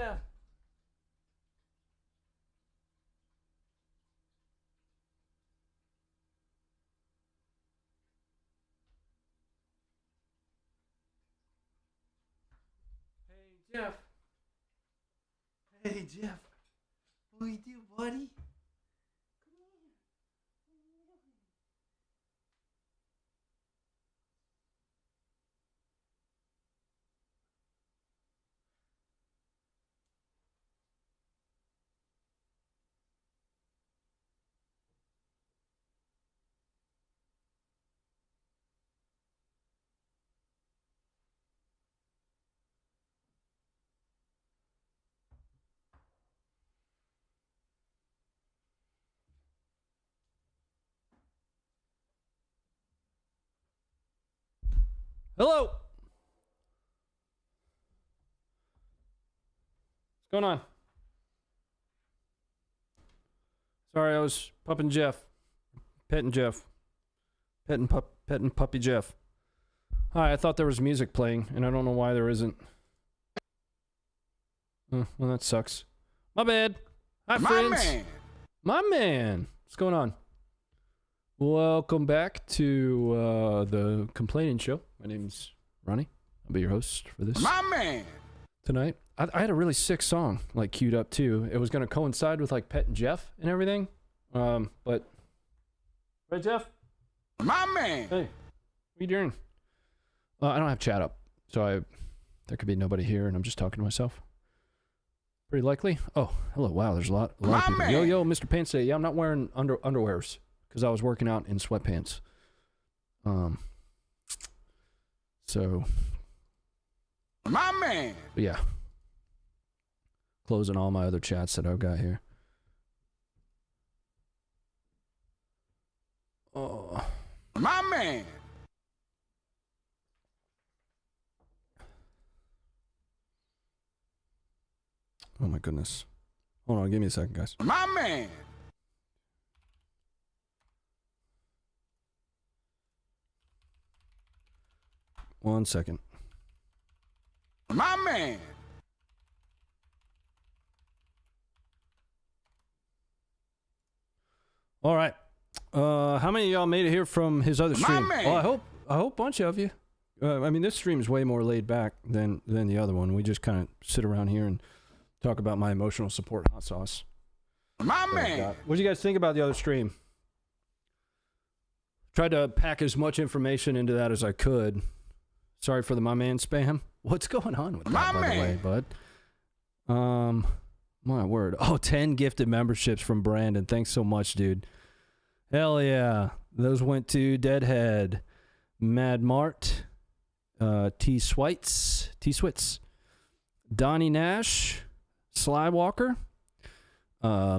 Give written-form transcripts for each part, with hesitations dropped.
Jeff. Hey, Jeff. Hey, Jeff. What do you do, buddy? Hello. What's going on? Sorry, I was pupping Jeff. Petting Jeff. Petting puppy Jeff. Hi, I thought there was music playing, and I don't know why there isn't. Well, that sucks. My bad. Hi, friends. Man. My man. What's going on? Welcome back to the Complaining Show. My name's Ronnie. I'll be your host for this My man. tonight. I had a really sick song like queued up too. It was gonna coincide with like Pet and Jeff and everything. But right, Jeff? My man. Hey, what are you doing? I don't have chat up, so there could be nobody here, and I'm just talking to myself. Pretty likely. Oh, hello. Wow, there's a lot of people. Man. Yo, Mr. Pants Day. Yeah, I'm not wearing underwears because I was working out in sweatpants. So. My man. But yeah. Closing all my other chats that I've got here. Oh. My man. Oh my goodness. Hold on, give me a second, guys. My man. One second. My man. All right. How many of y'all made it here from his other stream? man. Oh, I hope a bunch of you. I mean, this stream is way more laid back than the other one. We just kind of sit around here and talk about my emotional support hot sauce. My man. What do you guys think about the other stream? Tried to pack as much information into that as I could. Sorry for the my man spam. What's going on with that, by the way, bud? My word. Oh, 10 gifted memberships from Brandon. Thanks so much, dude. Hell yeah. Those went to Deadhead, Mad Mart, T. Switz, Donnie Nash, Slywalker,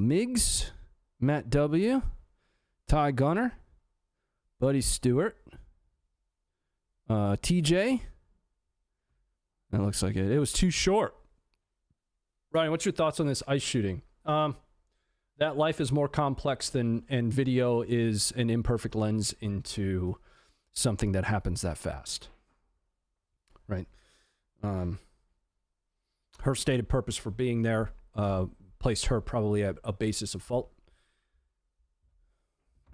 Miggs, Matt W., Ty Gunner, Buddy Stewart, TJ. That looks like it. It was too short. Ryan, what's your thoughts on this ice shooting? That life is more complex than, and video is an imperfect lens into something that happens that fast. Right? Her stated purpose for being there placed her probably at a basis of fault.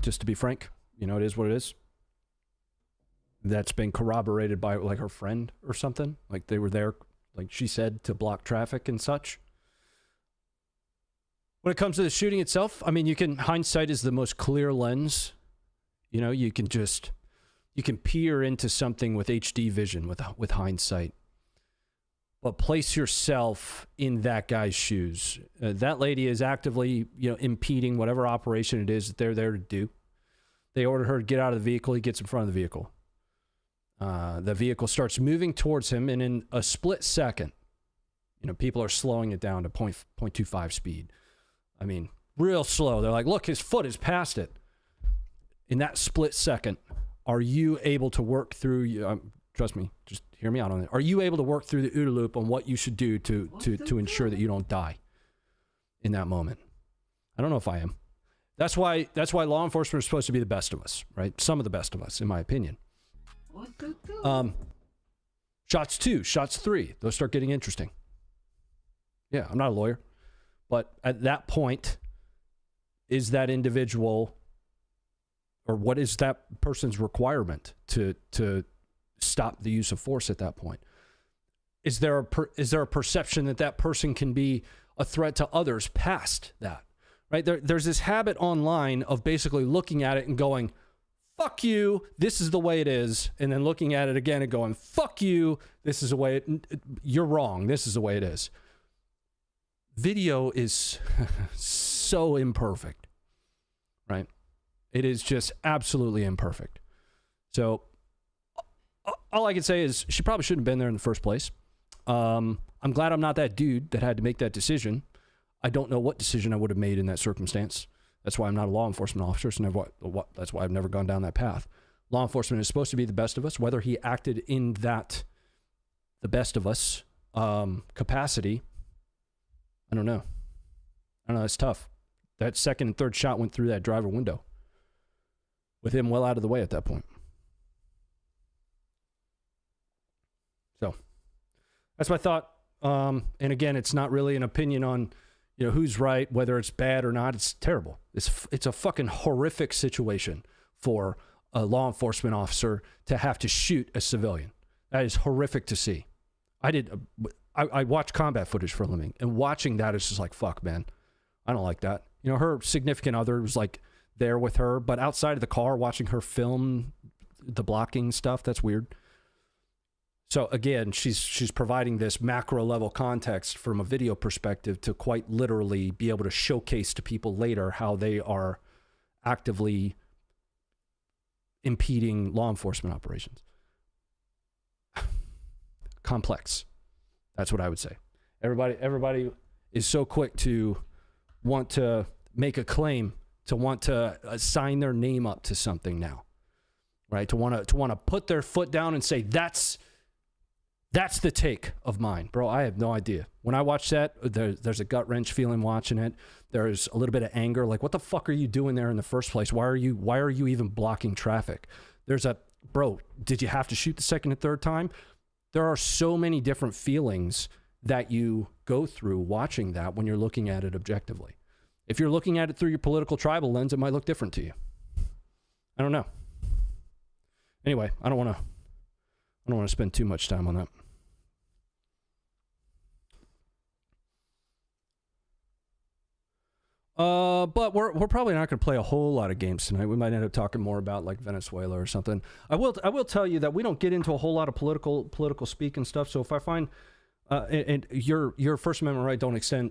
Just to be frank, you know, it is what it is. That's been corroborated by like her friend or something. Like they were there, like she said, to block traffic and such. When it comes to the shooting itself, I mean, hindsight is the most clear lens. You know, you can peer into something with HD vision with hindsight. But place yourself in that guy's shoes. That lady is actively, you know, impeding whatever operation it is that they're there to do. They order her to get out of the vehicle. He gets in front of the vehicle. The vehicle starts moving towards him, and in a split second, you know, people are slowing it down to 0.25 speed. I mean, real slow. They're like, look, his foot is past it. In that split second, are you able to work through, trust me, just hear me out on it. Are you able to work through the OODA loop on what you should do to ensure that you don't die in that moment? I don't know if I am. That's why law enforcement is supposed to be the best of us, right? Some of the best of us, in my opinion. Shots 2, shots 3, those start getting interesting. Yeah, I'm not a lawyer. But at that point, is that individual, or what is that person's requirement to stop the use of force at that point? Is there a perception that that person can be a threat to others past that? Right? There's this habit online of basically looking at it and going, fuck you, this is the way it is, and then looking at it again and going, fuck you, this is the way you're wrong, this is the way it is. Video is so imperfect, right? It is just absolutely imperfect. So all I can say is she probably shouldn't have been there in the first place. I'm glad I'm not that dude that had to make that decision. I don't know what decision I would have made in that circumstance. That's why I'm not a law enforcement officer. So that's why I've never gone down that path. Law enforcement is supposed to be the best of us. Whether he acted in that the best of us capacity, I don't know. It's tough. That second and third shot went through that driver window with him well out of the way at that point. So that's my thought. And again, it's not really an opinion on, who's right, whether it's bad or not. It's terrible. It's a fucking horrific situation for a law enforcement officer to have to shoot a civilian. That is horrific to see. I watch combat footage for a living, and watching that is just like, fuck, man. I don't like that. Her significant other was like there with her, but outside of the car watching her film the blocking stuff, that's weird. So again, she's providing this macro level context from a video perspective to quite literally be able to showcase to people later how they are actively impeding law enforcement operations. Complex. That's what I would say. Everybody is so quick to want to make a claim, to want to assign their name up to something now, right? To want to put their foot down and say, that's the take of mine. Bro, I have no idea. When I watch that, there's a gut wrench feeling watching it. There's a little bit of anger. Like, what the fuck are you doing there in the first place? Why are you even blocking traffic? Bro, did you have to shoot the second and third time? There are so many different feelings that you go through watching that when you're looking at it objectively. If you're looking at it through your political tribal lens, it might look different to you. I don't know. Anyway, I don't want to spend too much time on that. But we're probably not going to play a whole lot of games tonight. We might end up talking more about like Venezuela or something. I will tell you that we don't get into a whole lot of political speak and stuff. So if I find and your First Amendment right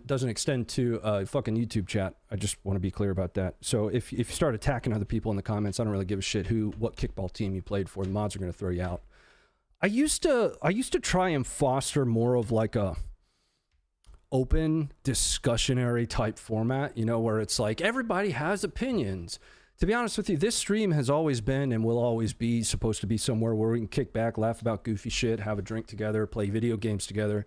doesn't extend to fucking YouTube chat. I just want to be clear about that. So if you start attacking other people in the comments, I don't really give a shit what kickball team you played for. The mods are going to throw you out. I used to try and foster more of like a open discussionary type format, where it's like everybody has opinions. To be honest with you, this stream has always been and will always be supposed to be somewhere where we can kick back, laugh about goofy shit, have a drink together, play video games together.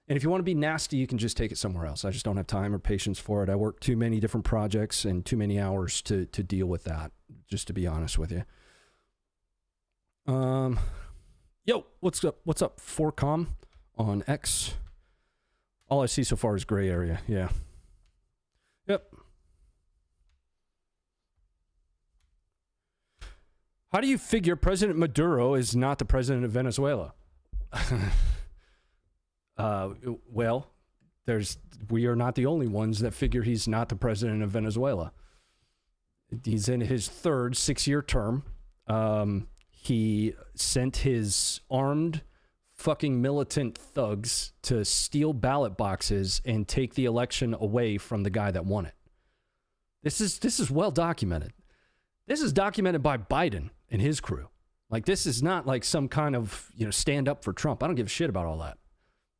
And if you want to be nasty, you can just take it somewhere else. I just don't have time or patience for it. I work too many different projects and too many hours to deal with that, just to be honest with you. Yo, what's up? What's up, 4Com on X? All I see so far is gray area. Yeah. Yep. How do you figure President Maduro is not the president of Venezuela? Well, we are not the only ones that figure he's not the president of Venezuela. He's in his third 6-year term. He sent his armed fucking militant thugs to steal ballot boxes and take the election away from the guy that won it. This is well documented. This is documented by Biden and his crew. Like, this is not like some kind of, stand up for Trump. I don't give a shit about all that.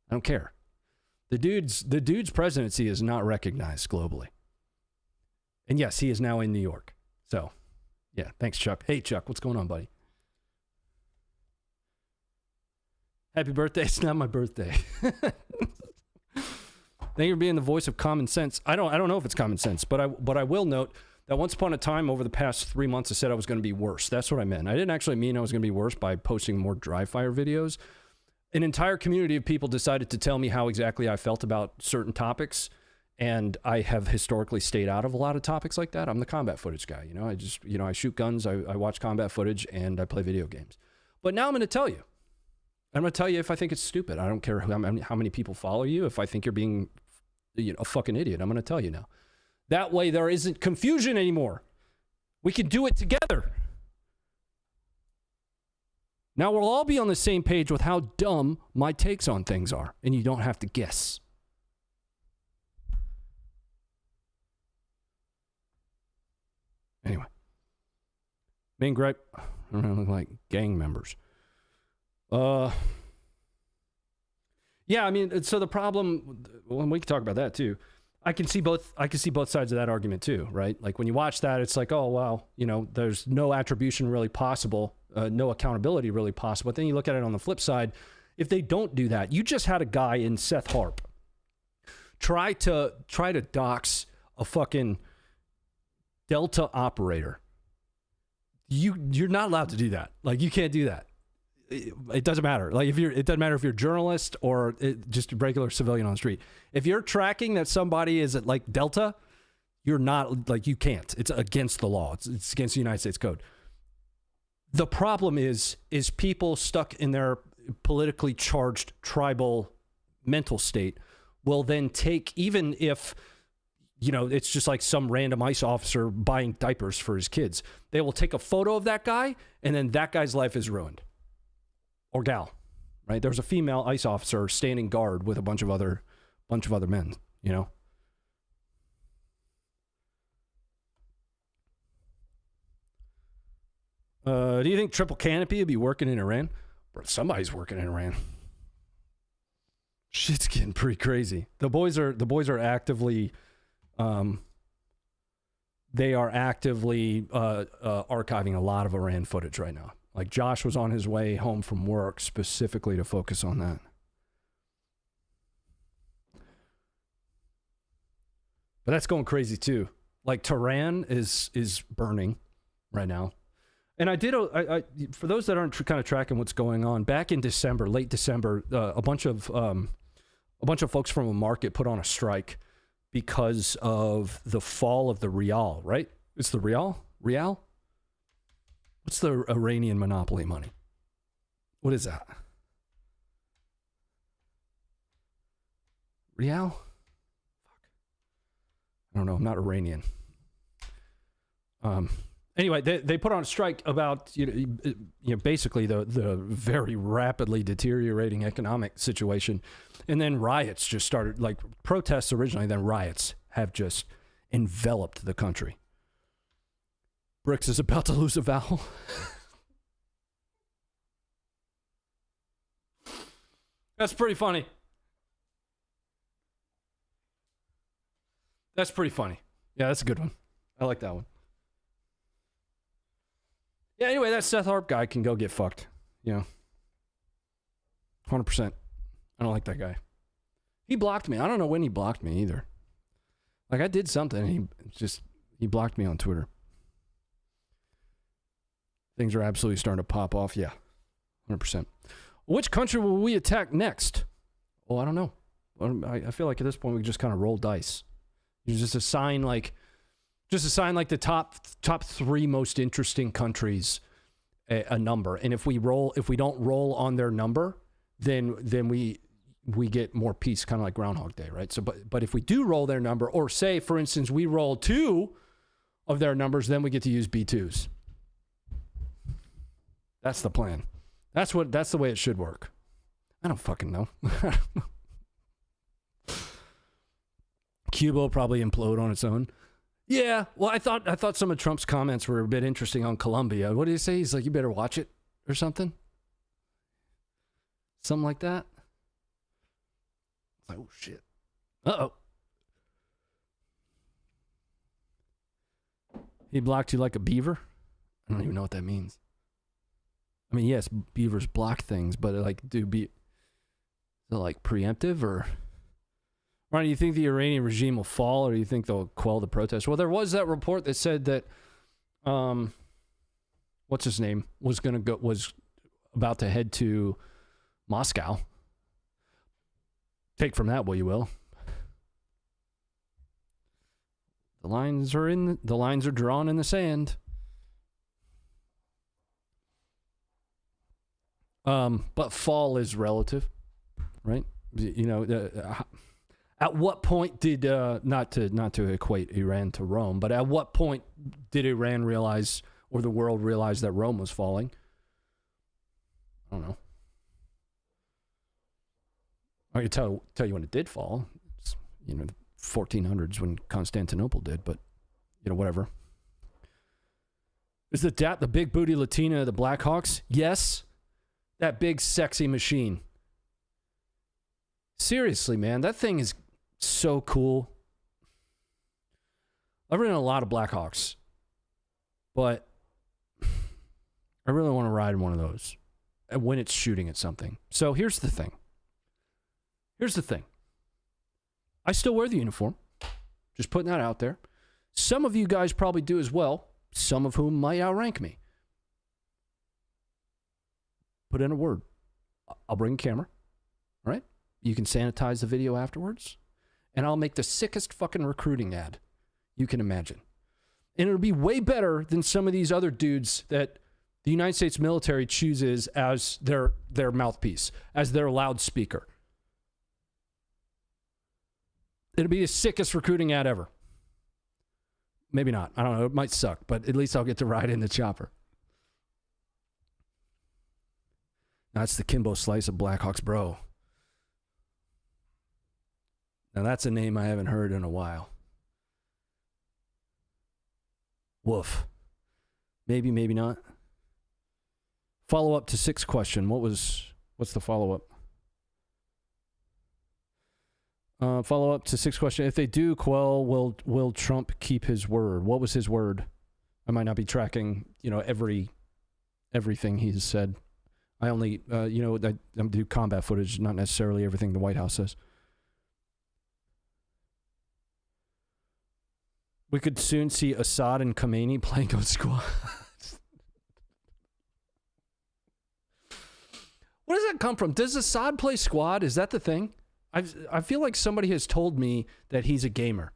I don't care. The dude's presidency is not recognized globally. And yes, he is now in New York. So, yeah, thanks, Chuck. Hey, Chuck, what's going on, buddy? Happy birthday. It's not my birthday. Thank you for being the voice of common sense. I don't know if it's common sense, but I will note that once upon a time over the past 3 months, I said I was going to be worse. That's what I meant. I didn't actually mean I was going to be worse by posting more dry fire videos. an entire community of people decided to tell me how exactly I felt about certain topics. And I have historically stayed out of a lot of topics like that. I'm the combat footage guy. I shoot guns, I watch combat footage, and I play video games. But now I'm going to tell you. I'm going to tell you if I think it's stupid. I don't care how many people follow you. If I think you're being a fucking idiot, I'm going to tell you now. That way there isn't confusion anymore. We can do it together. Now we'll all be on the same page with how dumb my takes on things are, and you don't have to guess. Anyway. Main gripe, I don't look like gang members. Yeah, I mean, so the problem, well, we can talk about that too. I can see both sides of that argument too, right? Like when you watch that, it's like, oh, wow, there's no attribution really possible, no accountability really possible. But then you look at it on the flip side, if they don't do that, you just had a guy in Seth Harp try to dox a fucking Delta operator. You're not allowed to do that. Like, you can't do that. It doesn't matter. Like, it doesn't matter if you're a journalist or just a regular civilian on the street. If you're tracking that somebody is at like Delta, you're not, like, you can't. It's against the law. It's against the United States Code. The problem is people stuck in their politically charged tribal mental state will then take, even if it's just like some random ICE officer buying diapers for his kids, they will take a photo of that guy, and then that guy's life is ruined. Or gal, right? There was a female ICE officer standing guard with a bunch of other men, Do you think Triple Canopy would be working in Iran? Bro, somebody's working in Iran. Shit's getting pretty crazy. The boys are actively, they are actively archiving a lot of Iran footage right now. Like, Josh was on his way home from work specifically to focus on that. But that's going crazy too. Like, Tehran is burning right now. And I for those that aren't kind of tracking what's going on, back in December, late December, a bunch of folks from a market put on a strike because of the fall of the rial, right? It's the rial? Rial? What's the Iranian monopoly money? What is that? Rial? Fuck. I don't know. I'm not Iranian. Anyway, they put on a strike about basically the very rapidly deteriorating economic situation, and then riots just started. Like, protests originally, then riots have just enveloped the country. BRICS is about to lose a vowel. That's pretty funny. That's pretty funny. Yeah, that's a good one. I like that one. Yeah, anyway, that Seth Harp guy can go get fucked. 100%. I don't like that guy. He blocked me. I don't know when he blocked me either. Like, I did something, and he blocked me on Twitter. Things are absolutely starting to pop off. Yeah, 100%. Which country will we attack next? Well, I don't know. I feel like at this point we just kind of roll dice. You just assign like the top three most interesting countries a number, and if we don't roll on their number, then we get more peace, kind of like Groundhog Day, right? So, but if we do roll their number, or say for instance we roll 2 of their numbers, then we get to use B2s. That's the plan. That's the way it should work. I don't fucking know. Cuba will probably implode on its own. Yeah, well, I thought some of Trump's comments were a bit interesting on Colombia. What did he say? He's like, you better watch it or something? Something like that? Like, oh, shit. Uh-oh. He blocked you like a beaver? I don't even know what that means. I mean, yes, beavers block things, but like, is it like preemptive, or Ron, do you think the Iranian regime will fall, or do you think they'll quell the protests? Well, there was that report that said that, what's his name was about to head to Moscow. Take from that what you will. The lines are drawn in the sand. But fall is relative, right? You know, at what point did not to equate Iran to Rome, but at what point did Iran realize, or the world realize, that Rome was falling? I don't know. I can tell you when it did fall. It's, you know, 1400s when Constantinople did, but you know, whatever. Is the big booty Latina of the Blackhawks? Yes. That big sexy machine. Seriously, man, that thing is so cool. I've ridden a lot of Blackhawks, but I really want to ride in one of those when it's shooting at something. So here's the thing. I still wear the uniform. Just putting that out there. Some of you guys probably do as well, some of whom might outrank me. Put in a word. I'll bring a camera. All right? You can sanitize the video afterwards. And I'll make the sickest fucking recruiting ad you can imagine. And it'll be way better than some of these other dudes that the United States military chooses as their mouthpiece, as their loudspeaker. It'll be the sickest recruiting ad ever. Maybe not. I don't know. It might suck, but at least I'll get to ride in the chopper. That's the Kimbo Slice of Blackhawks, bro. Now that's a name I haven't heard in a while. Woof. Maybe, maybe not. Follow up to 6th question. What's the follow up? Follow up to 6th question. If they do quell, will Trump keep his word? What was his word? I might not be tracking, you know, everything he's said. I only, I do combat footage, not necessarily everything the White House says. We could soon see Assad and Khamenei playing Goat Squad. Where does that come from? Does Assad play squad? Is that the thing? I feel like somebody has told me that he's a gamer.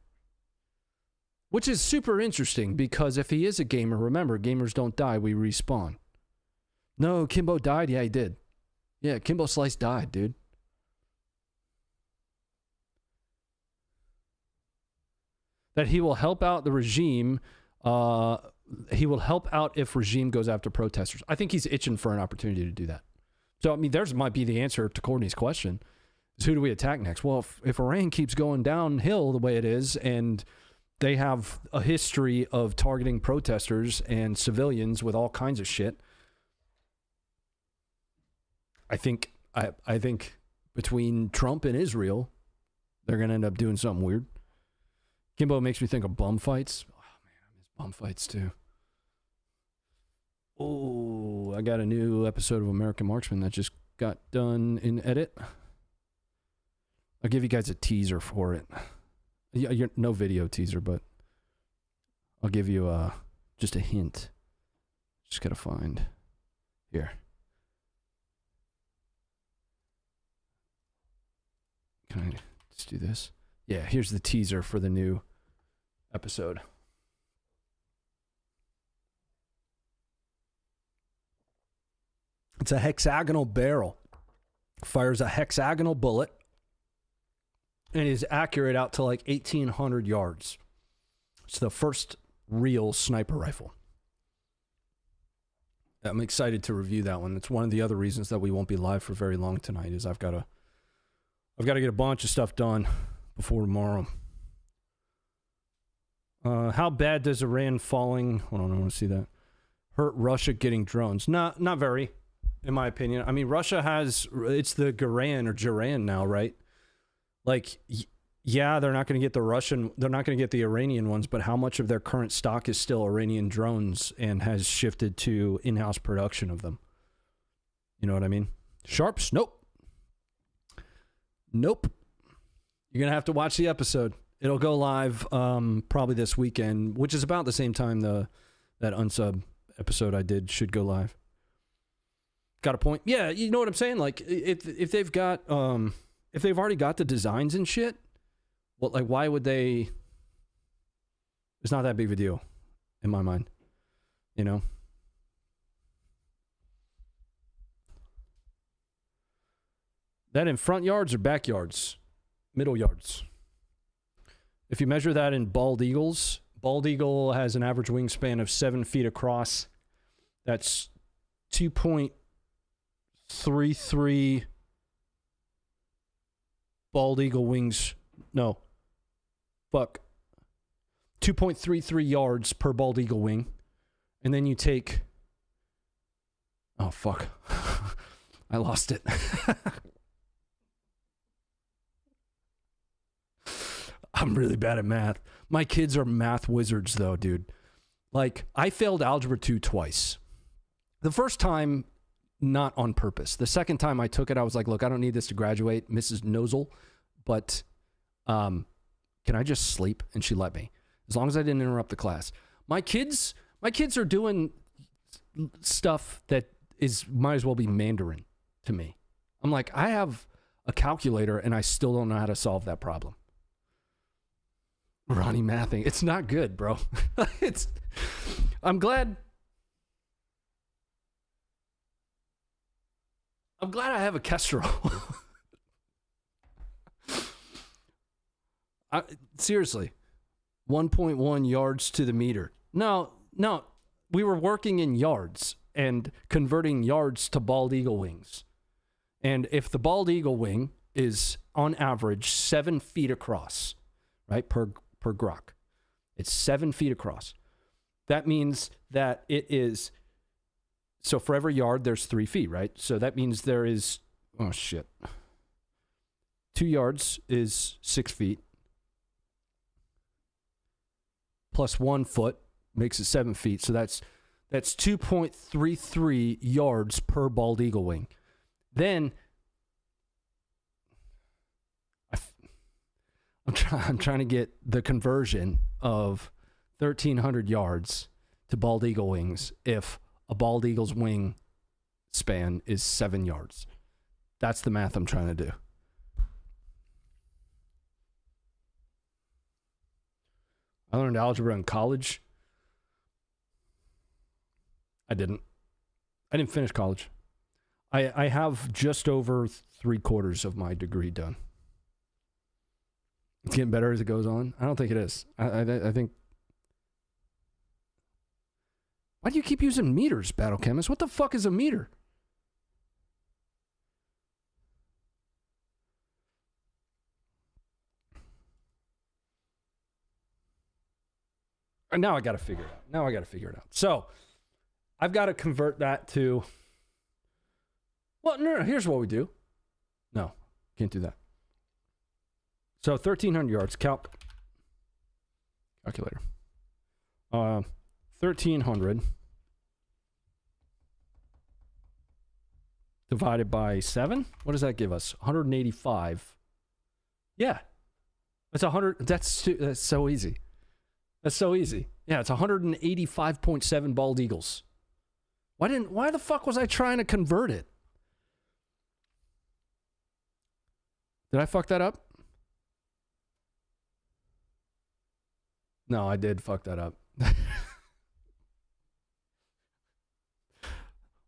Which is super interesting, because if he is a gamer, remember, gamers don't die, we respawn. No, Kimbo died? Yeah, he did. Yeah, Kimbo Slice died, dude. That he will help out the regime. He will help out if regime goes after protesters. I think he's itching for an opportunity to do that. So, I mean, there's might be the answer to Courtney's question. Is who do we attack next? Well, if Iran keeps going downhill the way it is, and they have a history of targeting protesters and civilians with all kinds of shit, I think between Trump and Israel, they're going to end up doing something weird. Kimbo makes me think of bum fights. Oh, man, I miss bum fights, too. Oh, I got a new episode of American Marksman that just got done in edit. I'll give you guys a teaser for it. No video teaser, but I'll give you just a hint. Just got to find. Here. Can I just do this? Yeah, here's the teaser for the new episode. It's a hexagonal barrel. Fires a hexagonal bullet and is accurate out to like 1,800 yards. It's the first real sniper rifle. I'm excited to review that one. It's one of the other reasons that we won't be live for very long tonight is I've got to get a bunch of stuff done before tomorrow. How bad does Iran falling, hold on, I want to see that, hurt Russia getting drones? Not very, in my opinion. I mean, Russia has, it's the Garan now, right? Like, yeah, they're not going to get the Iranian ones, but how much of their current stock is still Iranian drones and has shifted to in-house production of them? You know what I mean? Sharps? Nope. You're going to have to watch the episode. It'll go live probably this weekend, which is about the same time that unsub episode I did should go live. Got a point? Yeah, you know what I'm saying? Like, if they've got, if they've already got the designs and shit, well, like, why would they? It's not that big of a deal, in my mind. You know. That in front yards or backyards? Middle yards. If you measure that in bald eagles, bald eagle has an average wingspan of 7 feet across. That's 2.33 bald eagle wings. No. Fuck. 2.33 yards per bald eagle wing. And then you take... Oh, fuck. I lost it. I'm really bad at math. My kids are math wizards, though, dude. Like, I failed Algebra 2 twice. The first time, not on purpose. The second time I took it, I was like, look, I don't need this to graduate, Mrs. Nozel, but can I just sleep? And she let me, as long as I didn't interrupt the class. My kids are doing stuff that might as well be Mandarin to me. I'm like, I have a calculator, and I still don't know how to solve that problem. Ronnie mathing. It's not good, bro. I'm glad I have a Kestrel. Seriously. 1.1 yards to the meter. No. We were working in yards and converting yards to bald eagle wings. And if the bald eagle wing is on average 7 feet across, right, per grok. It's 7 feet across. That means that it is, so for every yard, there's 3 feet, right? So that means there is, 2 yards is 6 feet. Plus 1 foot makes it 7 feet. So that's 2.33 yards per bald eagle wing. Then I'm trying to get the conversion of 1,300 yards to bald eagle wings if a bald eagle's wing span is 7 yards. That's the math I'm trying to do. I learned algebra in college. I didn't finish college. I have just over 3/4 of my degree done. It's getting better as it goes on. I don't think it is. I think... Why do you keep using meters, Battle Chemist? What the fuck is a meter? And now I got to figure it out. So, I've got to convert that to... Well, no, here's what we do. No, can't do that. So 1,300 yards, calculator. 1,300 divided by 7. What does that give us? 185. Yeah, that's 100. That's so easy. That's so easy. Yeah, it's 185.7 bald eagles. Why the fuck was I trying to convert it? Did I fuck that up? No, I did fuck that up.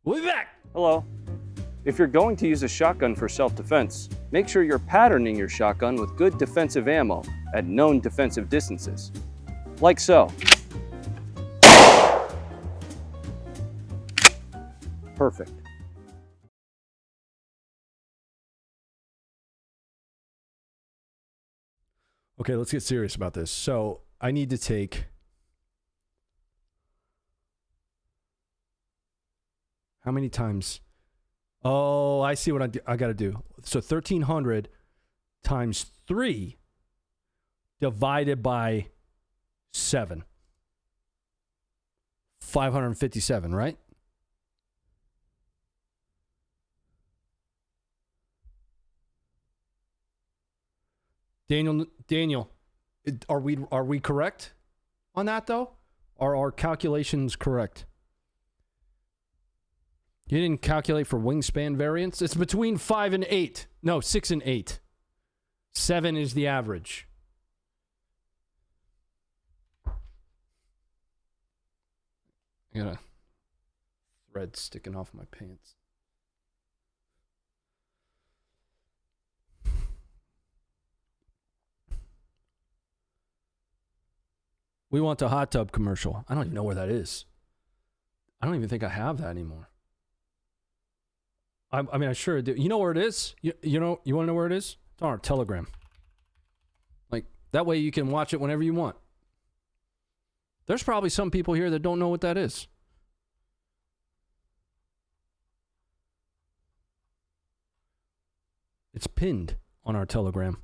We'll be back. Hello. If you're going to use a shotgun for self-defense, make sure you're patterning your shotgun with good defensive ammo at known defensive distances. Like so. Perfect. Okay, let's get serious about this. So I need to take... How many times? Oh, I see what I got to do. So 1,300 times 3 divided by 7. 557, right? Daniel, are we correct on that though? Are our calculations correct? You didn't calculate for wingspan variance? It's between 5 and 8. No, 6 and 8. 7 is the average. I got a thread sticking off my pants. We want a hot tub commercial. I don't even know where that is. I don't even think I have that anymore. I mean, I sure do. You know where it is? You want to know where it is? It's on our Telegram. Like, that way you can watch it whenever you want. There's probably some people here that don't know what that is. It's pinned on our Telegram.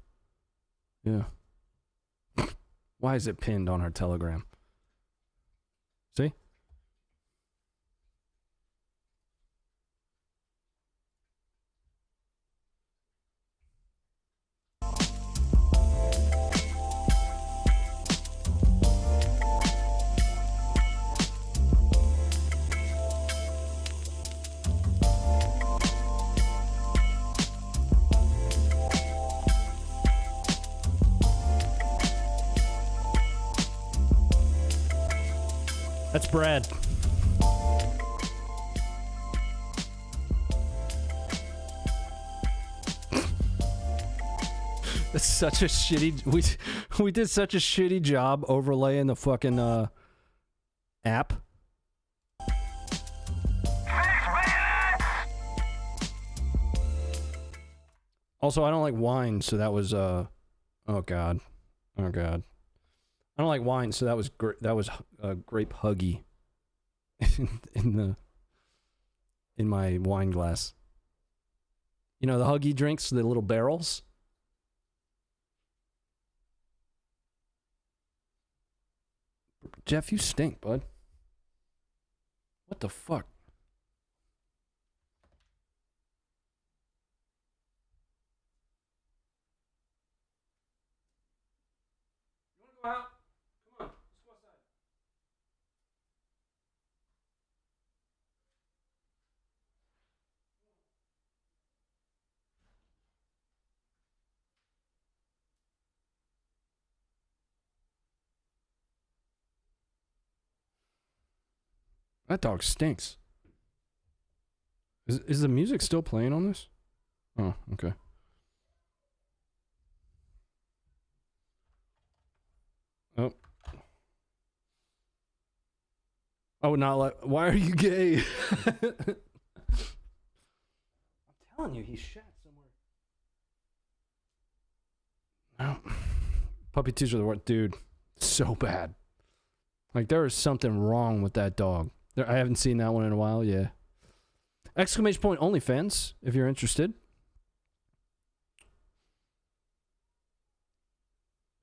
Yeah. Why is it pinned on our Telegram? See? That's Brad. That's such a shitty. We did such a shitty job overlaying the fucking app. Also, I don't like wine, so that was oh god. I don't like wine, so that was grape huggy in my wine glass. You know the huggy drinks, the little barrels. Jeff, you stink, bud. What the fuck? You wanna go out? Come on, let's go outside. That dog stinks. Is the music still playing on this? Oh, okay. Oh. I would not let. Why are you gay? I'm telling you, he shat somewhere. No. Puppy teacher, the word, dude, so bad. Like there is something wrong with that dog. I haven't seen that one in a while. Yeah. Exclamation point OnlyFans if you're interested.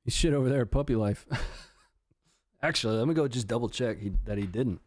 He's shit over there at Puppy Life. Actually, let me go just double check that he didn't.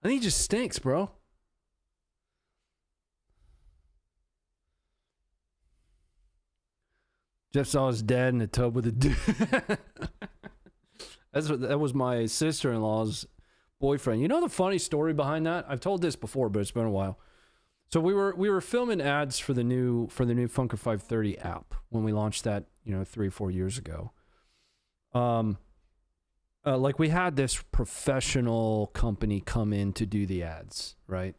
I think he just stinks, bro. Jeff saw his dad in the tub with a dude. That was my sister-in-law's boyfriend. You know the funny story behind that? I've told this before, but it's been a while. So we were filming ads for the new Funker 530 app when we launched that, 3 or 4 years ago. Like we had this professional company come in to do the ads, right?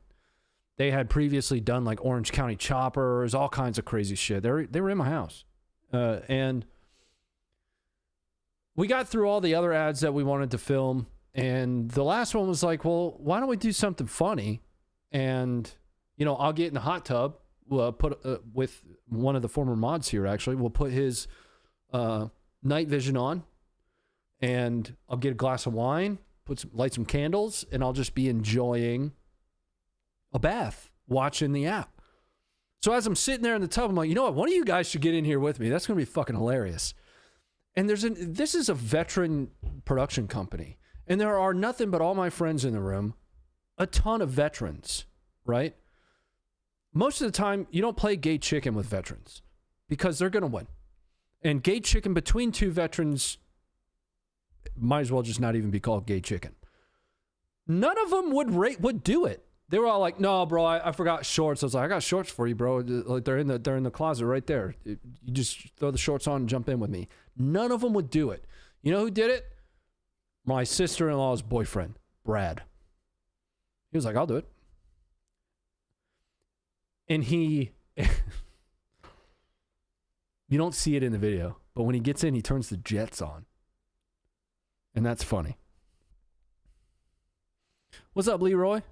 They had previously done like Orange County Choppers, all kinds of crazy shit. They were in my house. And we got through all the other ads that we wanted to film. And the last one was like, well, why don't we do something funny? And, you know, I'll get in the hot tub, with one of the former mods here, actually. We'll put his night vision on, and I'll get a glass of wine, light some candles, and I'll just be enjoying a bath, watching the app. So as I'm sitting there in the tub, I'm like, you know what? One of you guys should get in here with me. That's going to be fucking hilarious. And this is a veteran production company. And there are nothing but all my friends in the room, a ton of veterans, right? Most of the time, you don't play gay chicken with veterans because they're going to win. And gay chicken between two veterans might as well just not even be called gay chicken. None of them would do it. They were all like, no, bro, I forgot shorts. I was like, I got shorts for you, bro. Like they're in the closet right there. You just throw the shorts on and jump in with me. None of them would do it. You know who did it? My sister-in-law's boyfriend, Brad. He was like, I'll do it. And you don't see it in the video, but when he gets in, he turns the jets on. And that's funny. What's up, Leroy?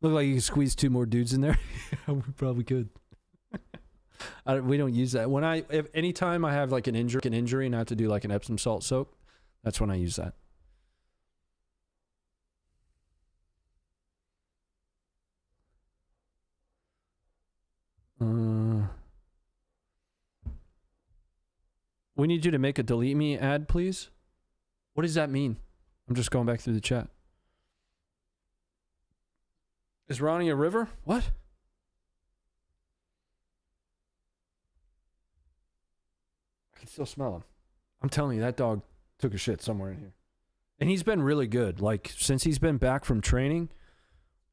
Look like you can squeeze 2 more dudes in there. We probably could. We don't use that. Anytime I have like an injury and I have to do like an Epsom salt soak, that's when I use that. We need you to make a delete me ad, please. What does that mean? I'm just going back through the chat. Is Ronnie a river? What? I can still smell him. I'm telling you, that dog took a shit somewhere in here. And he's been really good. Like, since he's been back from training,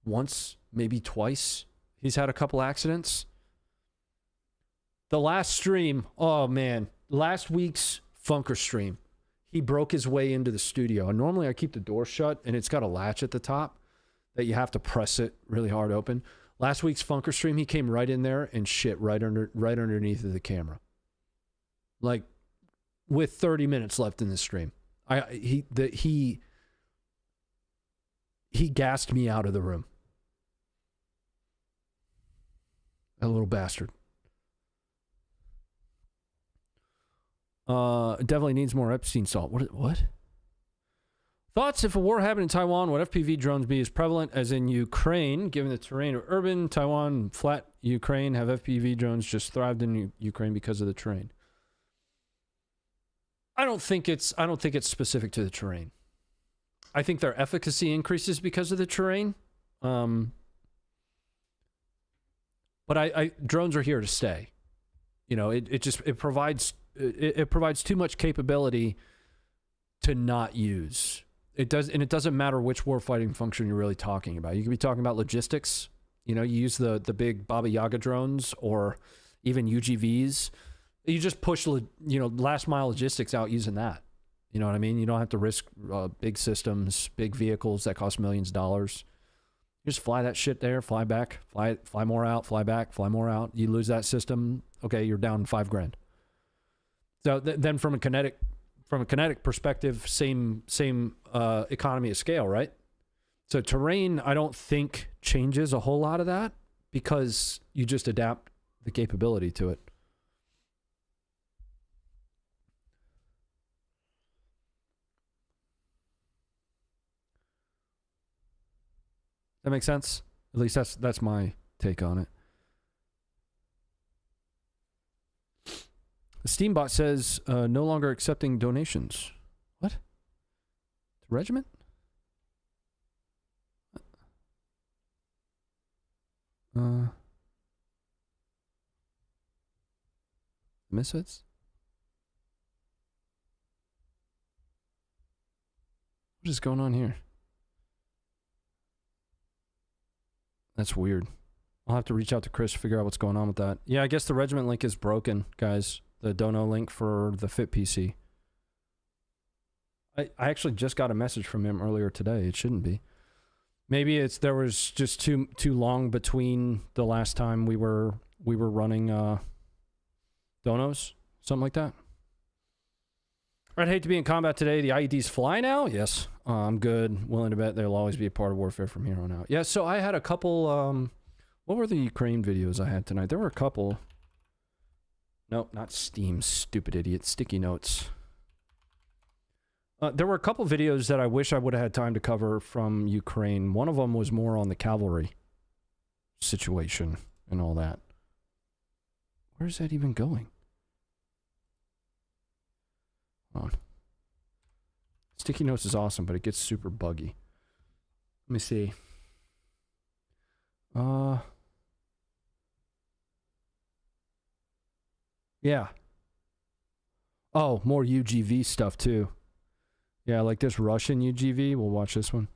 once, maybe twice, he's had a couple accidents. The last stream, oh man, last week's Funker stream, he broke his way into the studio. And normally I keep the door shut, and it's got a latch at the top that you have to press it really hard open. Last week's Funker stream, he came right in there and shit right underneath of the camera. Like, with 30 minutes left in the stream. He gassed me out of the room. That little bastard. Definitely needs more Epstein salt. What? Thoughts if a war happened in Taiwan, would FPV drones be as prevalent as in Ukraine? Given the terrain of urban Taiwan, flat Ukraine, have FPV drones just thrived in Ukraine because of the terrain? I don't think it's specific to the terrain. I think their efficacy increases because of the terrain. But drones are here to stay. You know, it provides too much capability to not use. It doesn't matter which warfighting function you're really talking about. You could be talking about logistics. You know, you use the big Baba Yaga drones or even UGVs. You just push, last mile logistics out using that. You know what I mean? You don't have to risk big systems, big vehicles that cost millions of dollars. You just fly that shit there, fly back, fly more out, fly back, fly more out. You lose that system, okay, you're down $5,000. So then from a kinetic perspective, same economy of scale, right? So terrain, I don't think changes a whole lot of that because you just adapt the capability to it. That makes sense? At least that's my take on it. The Steambot says no longer accepting donations. What? The regiment? Misfits? What is going on here? That's weird. I'll have to reach out to Chris to figure out what's going on with that. Yeah, I guess the regiment link is broken, guys. The dono link for the Fit PC. I actually just got a message from him earlier today. It shouldn't be. Maybe there was just too long between the last time we were running donos, something like that. I'd hate to be in combat today. The IEDs fly now? Yes. I'm good. Willing to bet they'll always be a part of warfare from here on out. Yeah, so I had a couple, what were the Ukraine videos I had tonight? There were a couple. Nope, not Steam, stupid idiot. Sticky Notes. There were a couple videos that I wish I would have had time to cover from Ukraine. One of them was more on the cavalry situation and all that. Where's that even going? Hold on. Sticky Notes is awesome, but it gets super buggy. Let me see. Yeah. Oh, more UGV stuff too. Yeah, like this Russian UGV. We'll watch this one.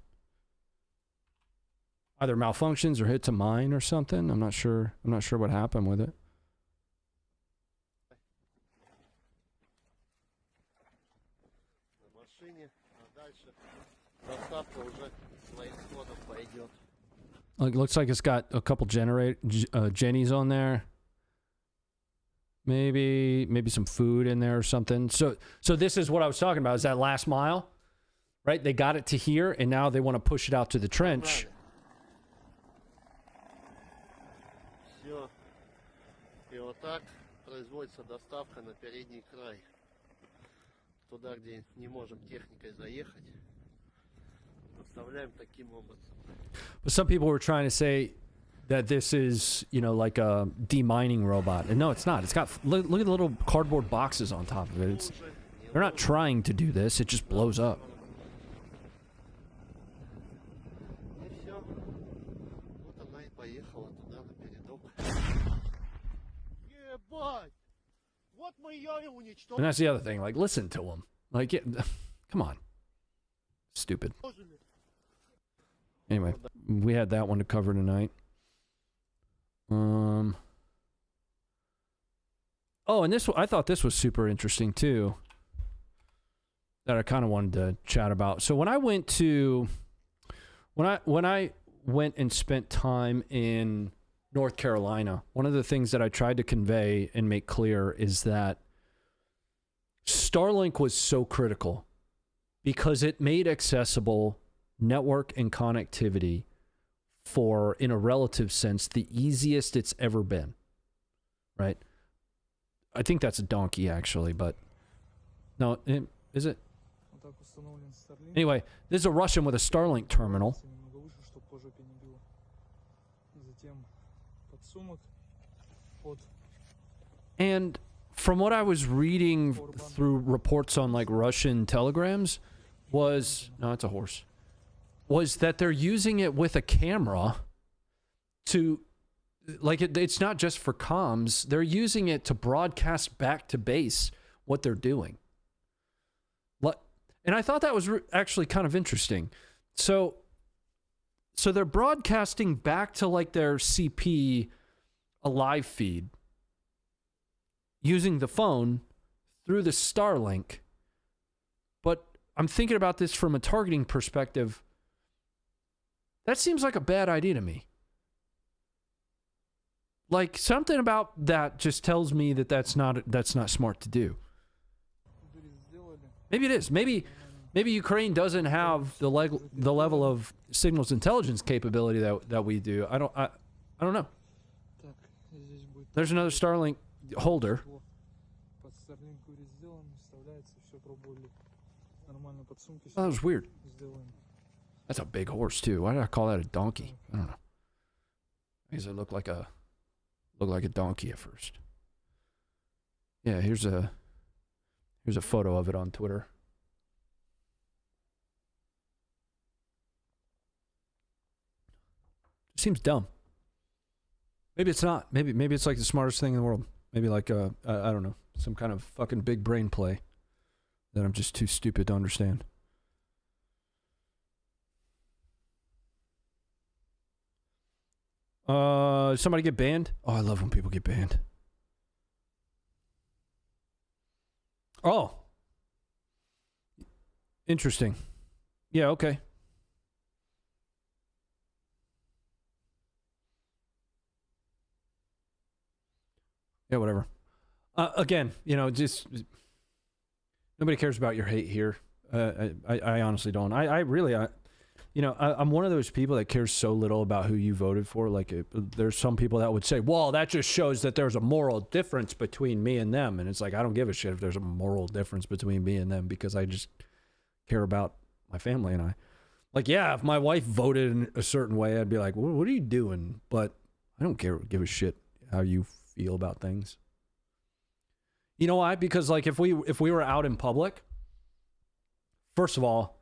Either malfunctions or hit to mine or something. I'm not sure. I'm not sure what happened with it. Like, looks like it's got a couple Jennies on there. Maybe some food in there or something. So this is what I was talking about, is that last mile, right? They got it to here, and now they want to push it out to the trench. Все. И вот так производится доставка на передний край. Туда, где не можем техникой заехать. Доставляем таким образом. But some people were trying to say that this is, you know, like a demining robot. And no, it's not. It's got, look at the little cardboard boxes on top of it. They're not trying to do this. It just blows up. И все. Вот она и поехала туда на передок. Ебать! Вот мы ее и уничтожили. And that's the other thing. Like, listen to them. Like, yeah, come on. Stupid. Anyway, we had that one to cover tonight. Oh, and this, I thought this was super interesting too, that I kind of wanted to chat about. So when I went and spent time in North Carolina, one of the things that I tried to convey and make clear is that Starlink was so critical because it made accessible network and connectivity for, in a relative sense, the easiest it's ever been, right? I think that's a donkey, actually, but no, is it? Anyway, this is a Russian with a Starlink terminal. And from what I was reading through reports on like Russian telegrams was, no, it's a horse, was that they're using it with a camera to, like, it's not just for comms. They're using it to broadcast back to base what they're doing. And I thought that was actually kind of interesting. So they're broadcasting back to like their CP a live feed using the phone through the Starlink. But I'm thinking about this from a targeting perspective. That seems like a bad idea to me. Like, something about that just tells me that that's not smart to do. Maybe it is. Maybe Ukraine doesn't have the level of signals intelligence capability that we do. I don't know. There's another Starlink holder. Oh, that was weird. That's a big horse too. Why did I call that a donkey? I don't know. I guess it looked like a donkey at first. Yeah, here's a photo of it on Twitter. It seems dumb. Maybe it's not. Maybe it's like the smartest thing in the world. Maybe like I don't know, some kind of fucking big brain play that I'm just too stupid to understand. Somebody get banned? Oh, I love when people get banned. Oh. Interesting. Yeah, okay. Yeah, whatever. Again, just nobody cares about your hate here. I honestly don't. I'm one of those people that cares so little about who you voted for. Like, there's some people that would say, well, that just shows that there's a moral difference between me and them. And it's like, I don't give a shit if there's a moral difference between me and them, because I just care about my family and I. Like, yeah, if my wife voted in a certain way, I'd be like, what are you doing? But I don't give a shit how you feel about things. You know why? Because, like, if we were out in public, first of all,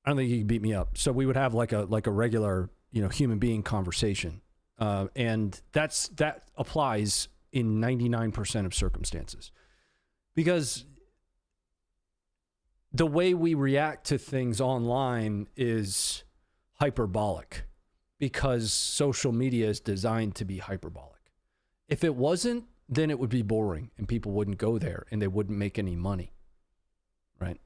I don't think you can beat me up. So we would have like a regular, human being conversation. And that applies in 99% of circumstances. Because the way we react to things online is hyperbolic, because social media is designed to be hyperbolic. If it wasn't, then it would be boring and people wouldn't go there and they wouldn't make any money. Right?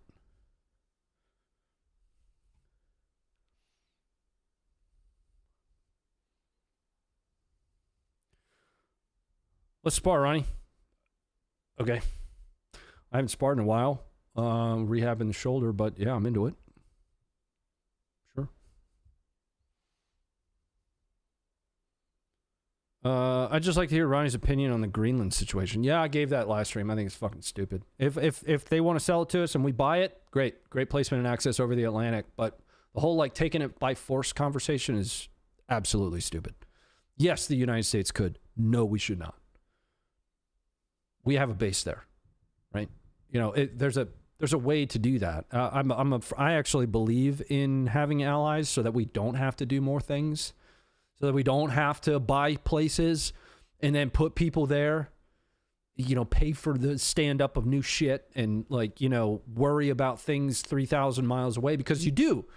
Let's spar, Ronnie. Okay. I haven't sparred in a while. Rehabbing the shoulder, but yeah, I'm into it. Sure. I'd just like to hear Ronnie's opinion on the Greenland situation. Yeah, I gave that last stream. I think it's fucking stupid. If they want to sell it to us and we buy it, great. Great placement and access over the Atlantic. But the whole, like, taking it by force conversation is absolutely stupid. Yes, the United States could. No, we should not. We have a base there, right? There's a way to do that. I actually believe in having allies so that we don't have to do more things, so that we don't have to buy places and then put people there, pay for the stand up of new shit and, like, worry about things 3,000 miles away, because you do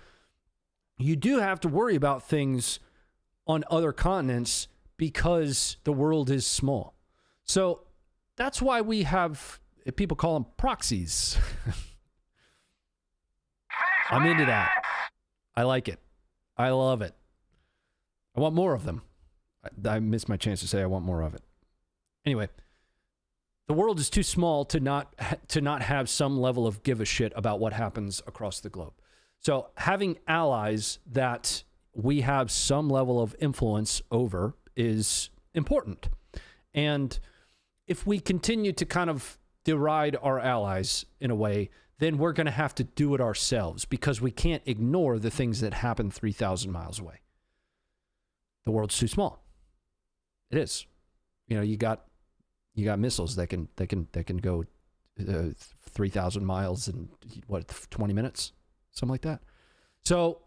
have to worry about things on other continents because the world is small. So that's why we have, people call them proxies. I'm into that. I like it. I love it. I want more of them. I missed my chance to say I want more of it. Anyway, the world is too small to not have some level of give a shit about what happens across the globe. So having allies that we have some level of influence over is important. And if we continue to kind of deride our allies in a way, then we're going to have to do it ourselves, because we can't ignore the things that happen 3,000 miles away. The world's too small. It is. You got missiles that can go 3,000 miles in 20 minutes, something like that. So,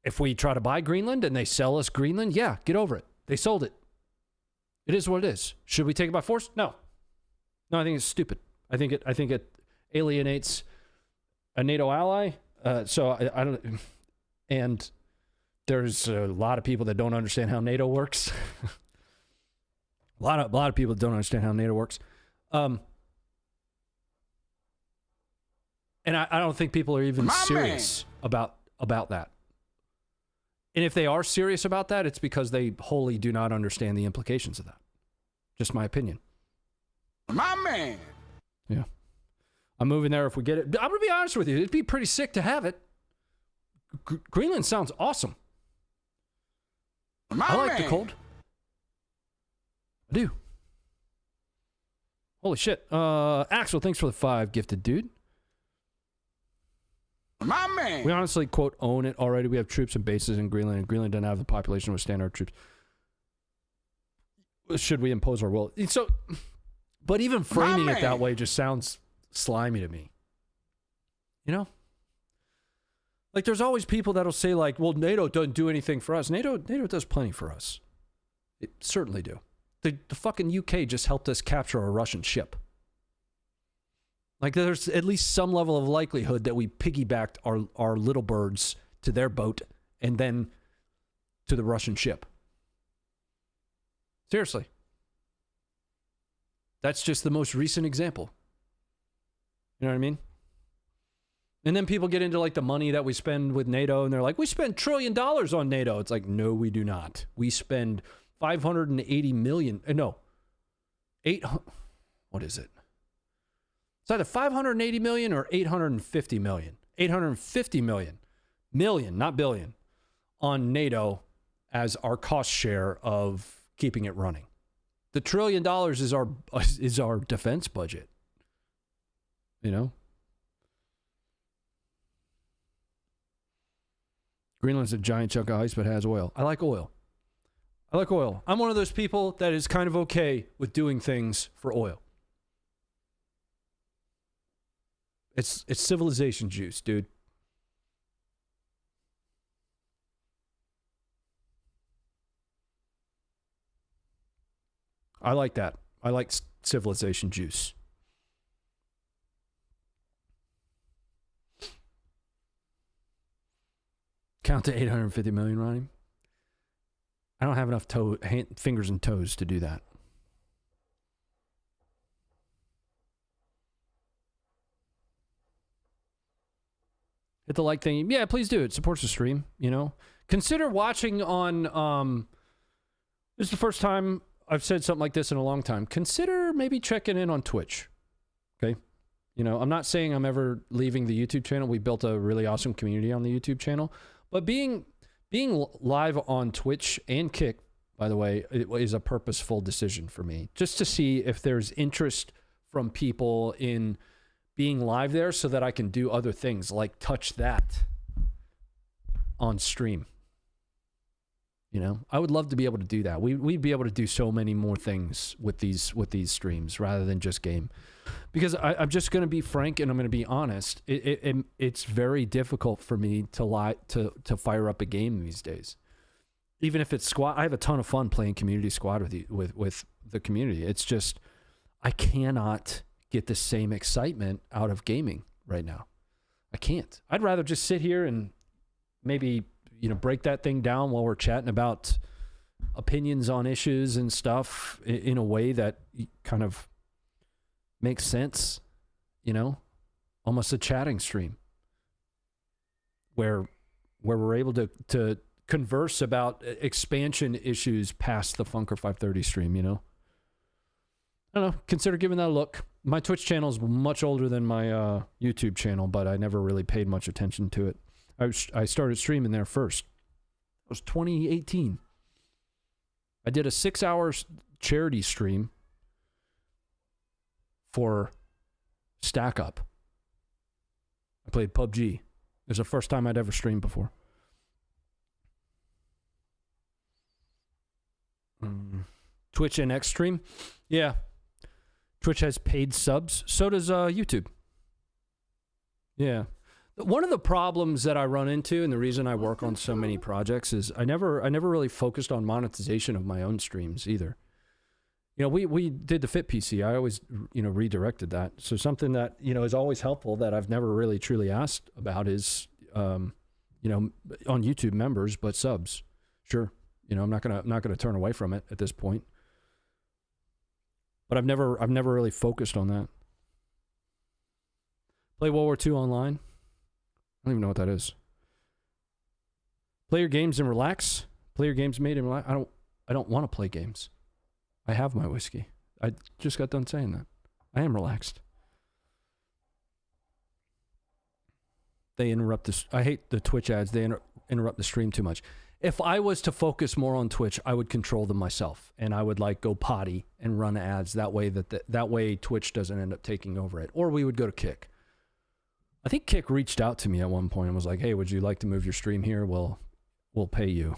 if we try to buy Greenland and they sell us Greenland, yeah, get over it. They sold it. It is what it is. Should we take it by force? No. I think it's stupid. I think it alienates a NATO ally. So I don't. And there's a lot of people that don't understand how NATO works. a lot of people don't understand how NATO works. And I don't think people are even serious about that. And if they are serious about that, it's because they wholly do not understand the implications of that. Just my opinion. My man. Yeah. I'm moving there if we get it. I'm going to be honest with you. It'd be pretty sick to have it. Greenland sounds awesome. I like the cold. I do. Holy shit. Axel, thanks for the 5 gifted, dude. My man. We honestly, quote, own it already. We have troops and bases in Greenland, and Greenland doesn't have the population to withstand our troops. Should we impose our will? So, but even framing it that way just sounds slimy to me. Like, there's always people that'll say, like, well, NATO doesn't do anything for us. NATO does plenty for us. It certainly do. The fucking UK just helped us capture a Russian ship. Like, there's at least some level of likelihood that we piggybacked our little birds to their boat and then to the Russian ship. Seriously. That's just the most recent example. You know what I mean? And then people get into like the money that we spend with NATO, and they're like, we spend $1 trillion on NATO. It's like, no, we do not. We spend 580 million. No, what is it? It's either 580 million or 850 million. 850 million, not billion, on NATO as our cost share of keeping it running. The $1 trillion is our defense budget. You know? Greenland's a giant chunk of ice, but has oil. I like oil. I'm one of those people that is kind of okay with doing things for oil. It's civilization juice, dude. I like that. I like civilization juice. Count to 850 million, Ronnie. I don't have enough fingers and toes to do that. Hit the like thing. Yeah, please do. It supports the stream, you know. Consider watching on this is the first time I've said something like this in a long time. Consider maybe checking in on Twitch. Okay? You know, I'm not saying I'm ever leaving the YouTube channel. We built a really awesome community on the YouTube channel. But being live on Twitch and Kick, by the way, it is a purposeful decision for me. Just to see if there's interest from people in being live there so that I can do other things like touch that on stream. You know, I would love to be able to do that. We'd be able to do so many more things with these streams rather than just game. Because I'm just going to be frank and I'm going to be honest. It's very difficult for me to fire up a game these days. Even if it's squad, I have a ton of fun playing community squad with the community. It's just I cannot get the same excitement out of gaming right now. I can't. I'd rather just sit here and maybe, you know, break that thing down while we're chatting about opinions on issues and stuff in a way that kind of makes sense, you know, almost a chatting stream where we're able to converse about expansion issues past the Funker 530 stream, you know. I don't know, consider giving that a look. My Twitch channel is much older than my YouTube channel, but I never really paid much attention to it. I started streaming there first. It was 2018. I did a 6-hour charity stream for Stack Up. I played PUBG. It was the first time I'd ever streamed before. Twitch and X stream? Yeah. Twitch has paid subs. So does YouTube. Yeah. One of the problems that I run into, and the reason I work on so many projects, is I never really focused on monetization of my own streams either. You know, we did the Fit PC. I always, you know, redirected that. So something that, you know, is always helpful that I've never really truly asked about is, you know, on YouTube members, but subs. Sure. You know, I'm not gonna turn away from it at this point. But I've never really focused on that. Play World War II online. I don't even know what that is. Play your games and relax. Play your games made and relax. I don't want to play games. I have my whiskey. I just got done saying that. I am relaxed. They interrupt this. I hate the Twitch ads. They interrupt the stream too much. If I was to focus more on Twitch, I would control them myself, and I would like go potty and run ads that way. That way Twitch doesn't end up taking over it. Or we would go to Kick. I think Kick reached out to me at one point and was like, "Hey, would you like to move your stream here? We'll pay you."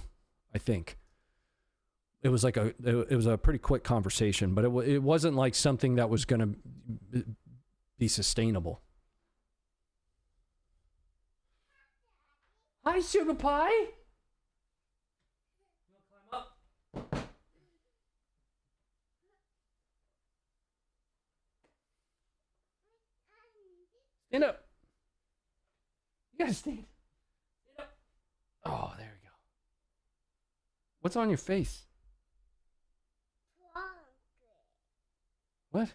I think it was like it was a pretty quick conversation, but it wasn't like something that was going to be sustainable. Hi, Sugar Pie. You want to climb up? Stand up. You gotta stand. Stand up. Oh, there we go. What's on your face? What?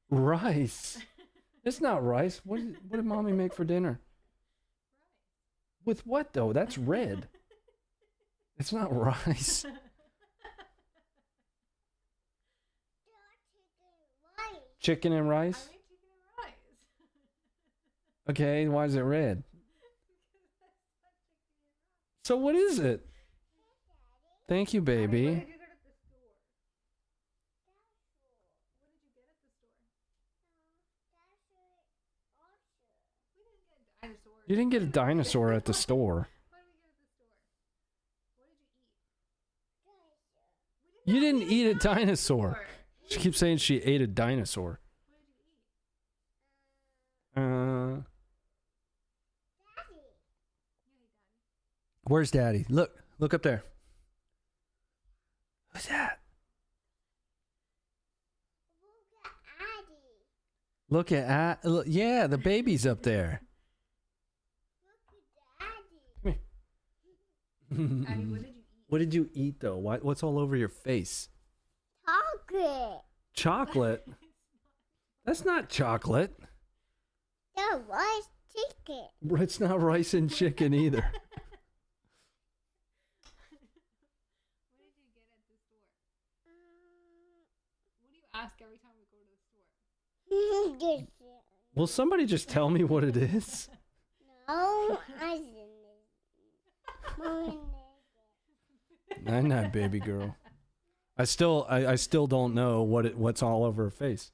Rice. Rice. It's not rice. What did mommy make for dinner? With what though? That's red. It's not rice. Chicken and rice? Okay, why is it red? So what is it? Thank you, baby. You didn't get a dinosaur at the store. You didn't eat a dinosaur. She keeps saying she ate a dinosaur. Where's Daddy? Look up there. Who's that? Look at yeah, the baby's up there. Daddy, What did you eat though? What's all over your face? Chocolate. Chocolate? That's not chocolate. That was chicken. It's not rice and chicken either. What did you get at the store? What do you ask every time we go to the store? Will somebody just tell me what it is? No, I didn't. I'm not, baby girl. I still don't know what's all over her face.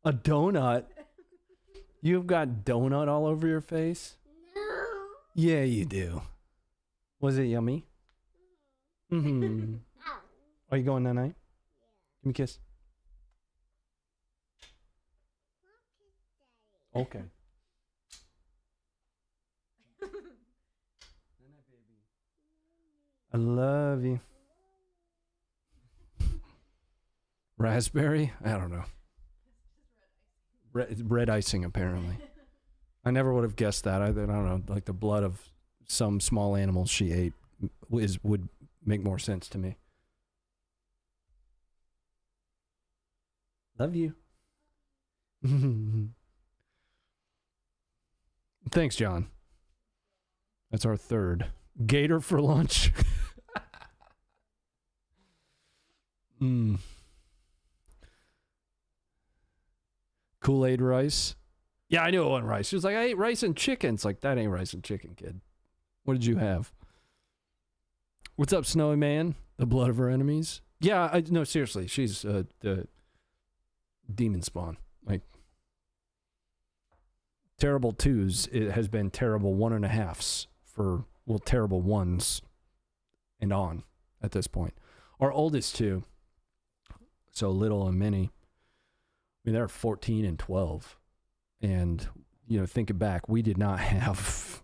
A donut? You've got donut all over your face? No. Yeah, you do. Was it yummy? Mm-hmm. Ow. Are you going tonight? Give me a kiss. Okay. I love you. Raspberry? I don't know. Red icing, apparently. I never would have guessed that. I don't know. Like the blood of some small animal she ate would make more sense to me. Love you. Thanks, John. That's our third. Gator for lunch. Kool-Aid rice. Yeah, I knew it wasn't rice. She was like, I ate rice and chicken. It's like, that ain't rice and chicken, kid. What did you have? What's up, Snowy Man? The blood of her enemies? Yeah, no, seriously. She's the demon spawn. Like, terrible twos, it has been terrible 1.5s for, well, terrible ones and on at this point. Our oldest two, so Little and Minnie, I mean, they're 14 and 12. And, you know, thinking back, we did not have,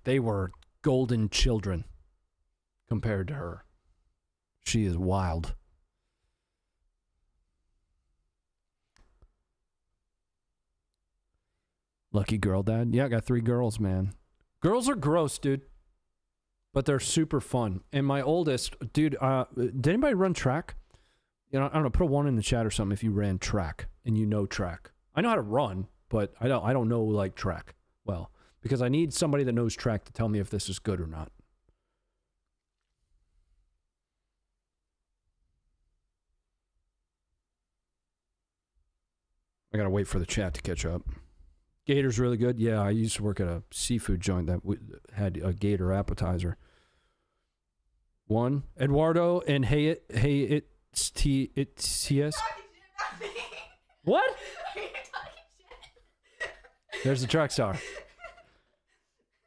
they were golden children compared to her. She is wild. Lucky girl, Dad. Yeah, I got 3 girls, man. Girls are gross, dude. But they're super fun. And my oldest, dude, did anybody run track? You know, I don't know, put a 1 in the chat or something if you ran track and you know track. I know how to run, but I don't know like track well, because I need somebody that knows track to tell me if this is good or not. I gotta wait for the chat to catch up. Gator's really good. Yeah, I used to work at a seafood joint that had a gator appetizer. 1, Eduardo and it's TS. What? There's the track star.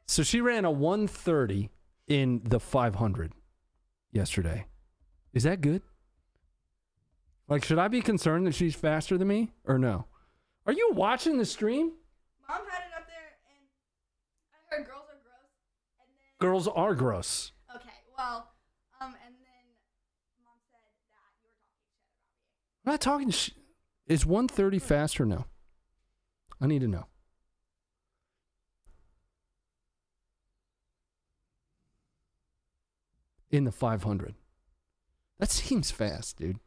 So she ran a 1:30 in the 500 yesterday. Is that good? Like, should I be concerned that she's faster than me or no? Are you watching the stream? Mom had it up there, and I heard girls are gross. And then Girls are gross. okay, well, and then Mom said that you were talking shit about me. I'm not talking Is 1:30 fast or no? I need to know. In the 500. That seems fast, dude.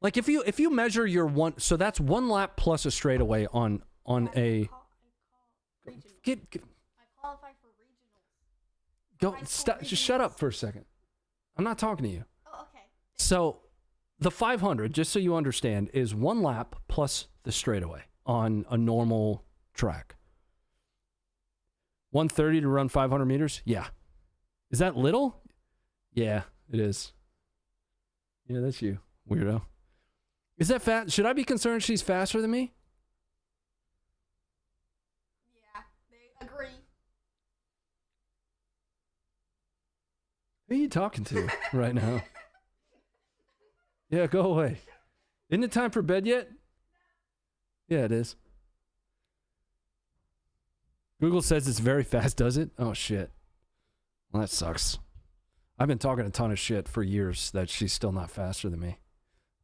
Like if you measure your one, so that's 1 lap plus a straightaway on a. I qualify for regionals. Go high school stop. Just shut up for a second. I'm not talking to you. Oh, okay. So, the 500, just so you understand, is 1 lap plus the straightaway on a normal track. 130 to run 500 meters? Yeah. Is that little? Yeah, it is. Yeah, that's you, weirdo. Is that fast? Should I be concerned she's faster than me? Yeah, they agree. Who are you talking to right now? Yeah, go away. Isn't it time for bed yet? Yeah, it is. Google says it's very fast, does it? Oh, shit. Well, that sucks. I've been talking a ton of shit for years that she's still not faster than me.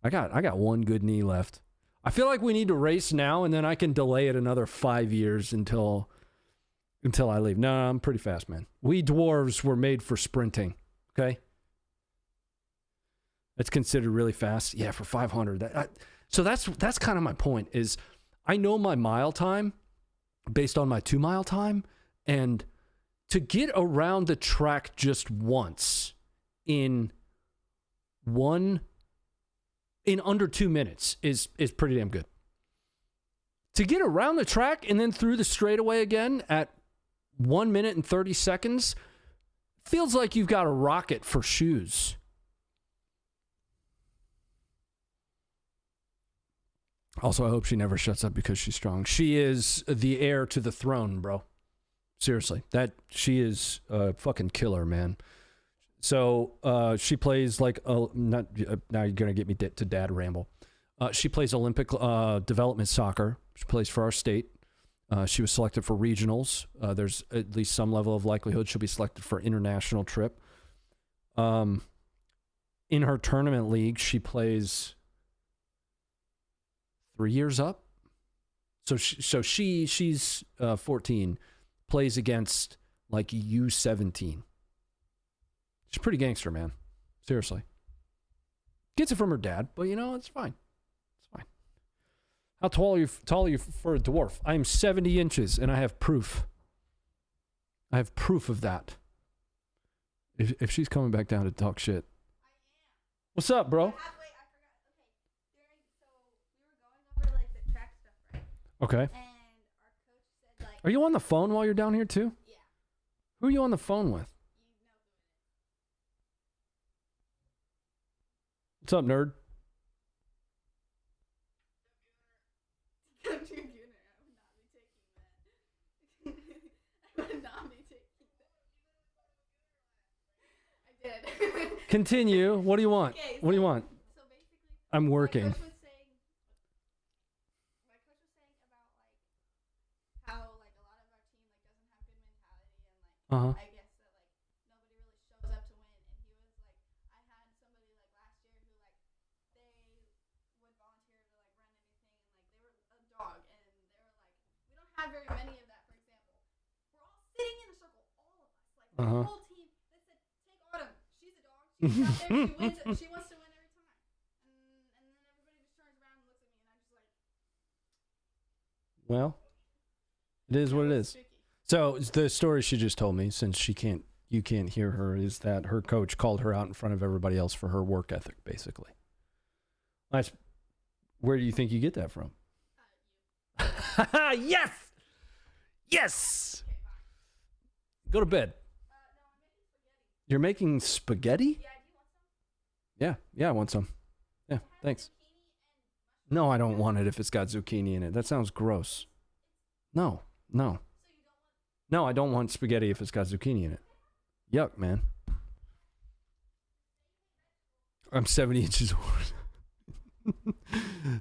I got one good knee left. I feel like we need to race now, and then I can delay it another 5 years until I leave. No, I'm pretty fast, man. We dwarves were made for sprinting, okay? That's considered really fast. Yeah, for 500. So that's kind of my point is I know my mile time based on my 2 mile time, and to get around the track just once in under 2 minutes is pretty damn good. To get around the track and then through the straightaway again at 1 minute and 30 seconds feels like you've got a rocket for shoes. Also, I hope she never shuts up because she's strong. She is the heir to the throne, bro. Seriously, she is a fucking killer, man. So she plays like now you're gonna get me to dad ramble. She plays Olympic development soccer. She plays for our state. She was selected for regionals. There's at least some level of likelihood she'll be selected for international trip. In her tournament league, she plays 3 years up. So she's 14, plays against like U17. She's pretty gangster, man. Seriously. Gets it from her dad, but it's fine. It's fine. How tall are you for a dwarf? I am 70 inches and I have proof. I have proof of that. If she's coming back down to talk shit. What's up, bro? Wait, I forgot. Okay, we were going over like the track stuff, right? Okay. And our coach said like, Are you on the phone while you're down here too? yeah, Who are you on the phone with? What's up, nerd? Computer, I would not be taking that. I did. Continue. What do you want? Okay, What do you want? So basically, I'm working. My coach was saying about like how like a lot of our team like doesn't have good mentality and like Uh-huh. I guess that like nobody really shows up to win. And he was like, I had somebody like last year who like they would volunteer to like run anything and like they were a dog and they were like, we don't have very many of that. For example, we're all sitting in a circle, all of us, like the Uh-huh. whole team. They said, take Autumn. She's a dog. She's out there. She wins. She wants to win every time. And then everybody just turns around and looks at me and I'm just like, Well, it is what it is. tricky. So the story she just told me, since you can't hear her, is that her coach called her out in front of everybody else for her work ethic, basically. That's, where do you think you get that from? Yes! Yes! Go to bed. You're making spaghetti? Yeah, I want some. Yeah, thanks. No, I don't want it if it's got zucchini in it. That sounds gross. No. No, I don't want spaghetti if it's got zucchini in it. Yuck, man. I'm 70 inches old.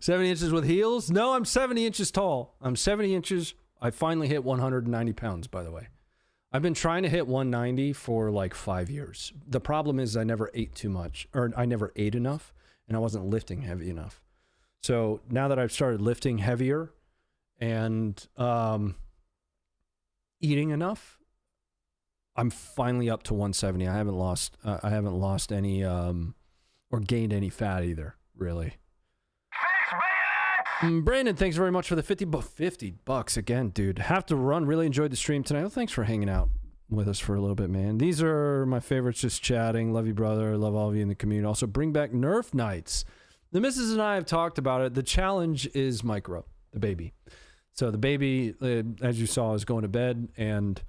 70 inches with heels? No, I'm 70 inches tall. I'm 70 inches. I finally hit 190 pounds, by the way. I've been trying to hit 190 for like 5 years. The problem is I never ate too much, or I never ate enough, and I wasn't lifting heavy enough. So now that I've started lifting heavier and eating enough, I'm finally up to 170. I haven't lost any or gained any fat either, really. Brandon, thanks very much for the 50 bucks again, dude. Have to run. Really enjoyed the stream tonight. Well, thanks for hanging out with us for a little bit, man. These are my favorites, just chatting. Love you, brother. Love all of you in the community. Also, bring back Nerf nights. The missus and I have talked about it. The challenge is Micro, the baby. So the baby, as you saw, is going to bed, and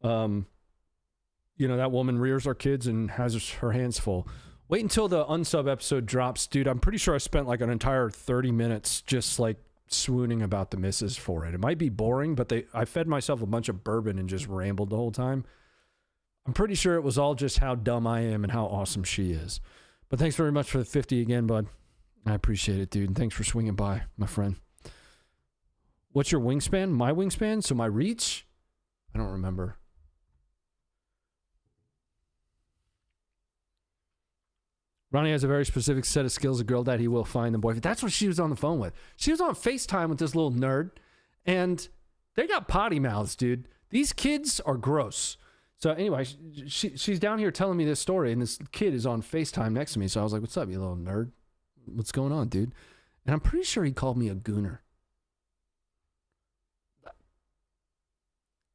you know, that woman rears our kids and has her hands full. Wait until the unsub episode drops, dude. I'm pretty sure I spent like an entire 30 minutes just like swooning about the missus for it. It might be boring, but I fed myself a bunch of bourbon and just rambled the whole time. I'm pretty sure it was all just how dumb I am and how awesome she is. But thanks very much for the 50 again, bud. I appreciate it, dude. And thanks for swinging by, my friend. What's your wingspan? My wingspan? So my reach? I don't remember. Ronnie has a very specific set of skills a girl that he will find in boyfriend. That's what she was on the phone with. She was on FaceTime with this little nerd, and they got potty mouths, dude. These kids are gross. So anyway, she's down here telling me this story, and this kid is on FaceTime next to me. So I was like, what's up, you little nerd? What's going on, dude? And I'm pretty sure he called me a gooner.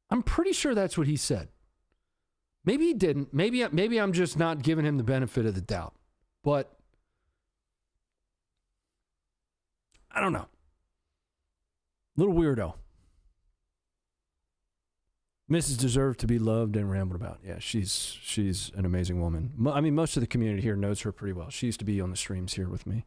I'm pretty sure that's what he said. Maybe he didn't. Maybe I'm just not giving him the benefit of the doubt. But I don't know. Little weirdo. Mrs. deserves to be loved and rambled about. Yeah, she's an amazing woman. I mean, most of the community here knows her pretty well. She used to be on the streams here with me.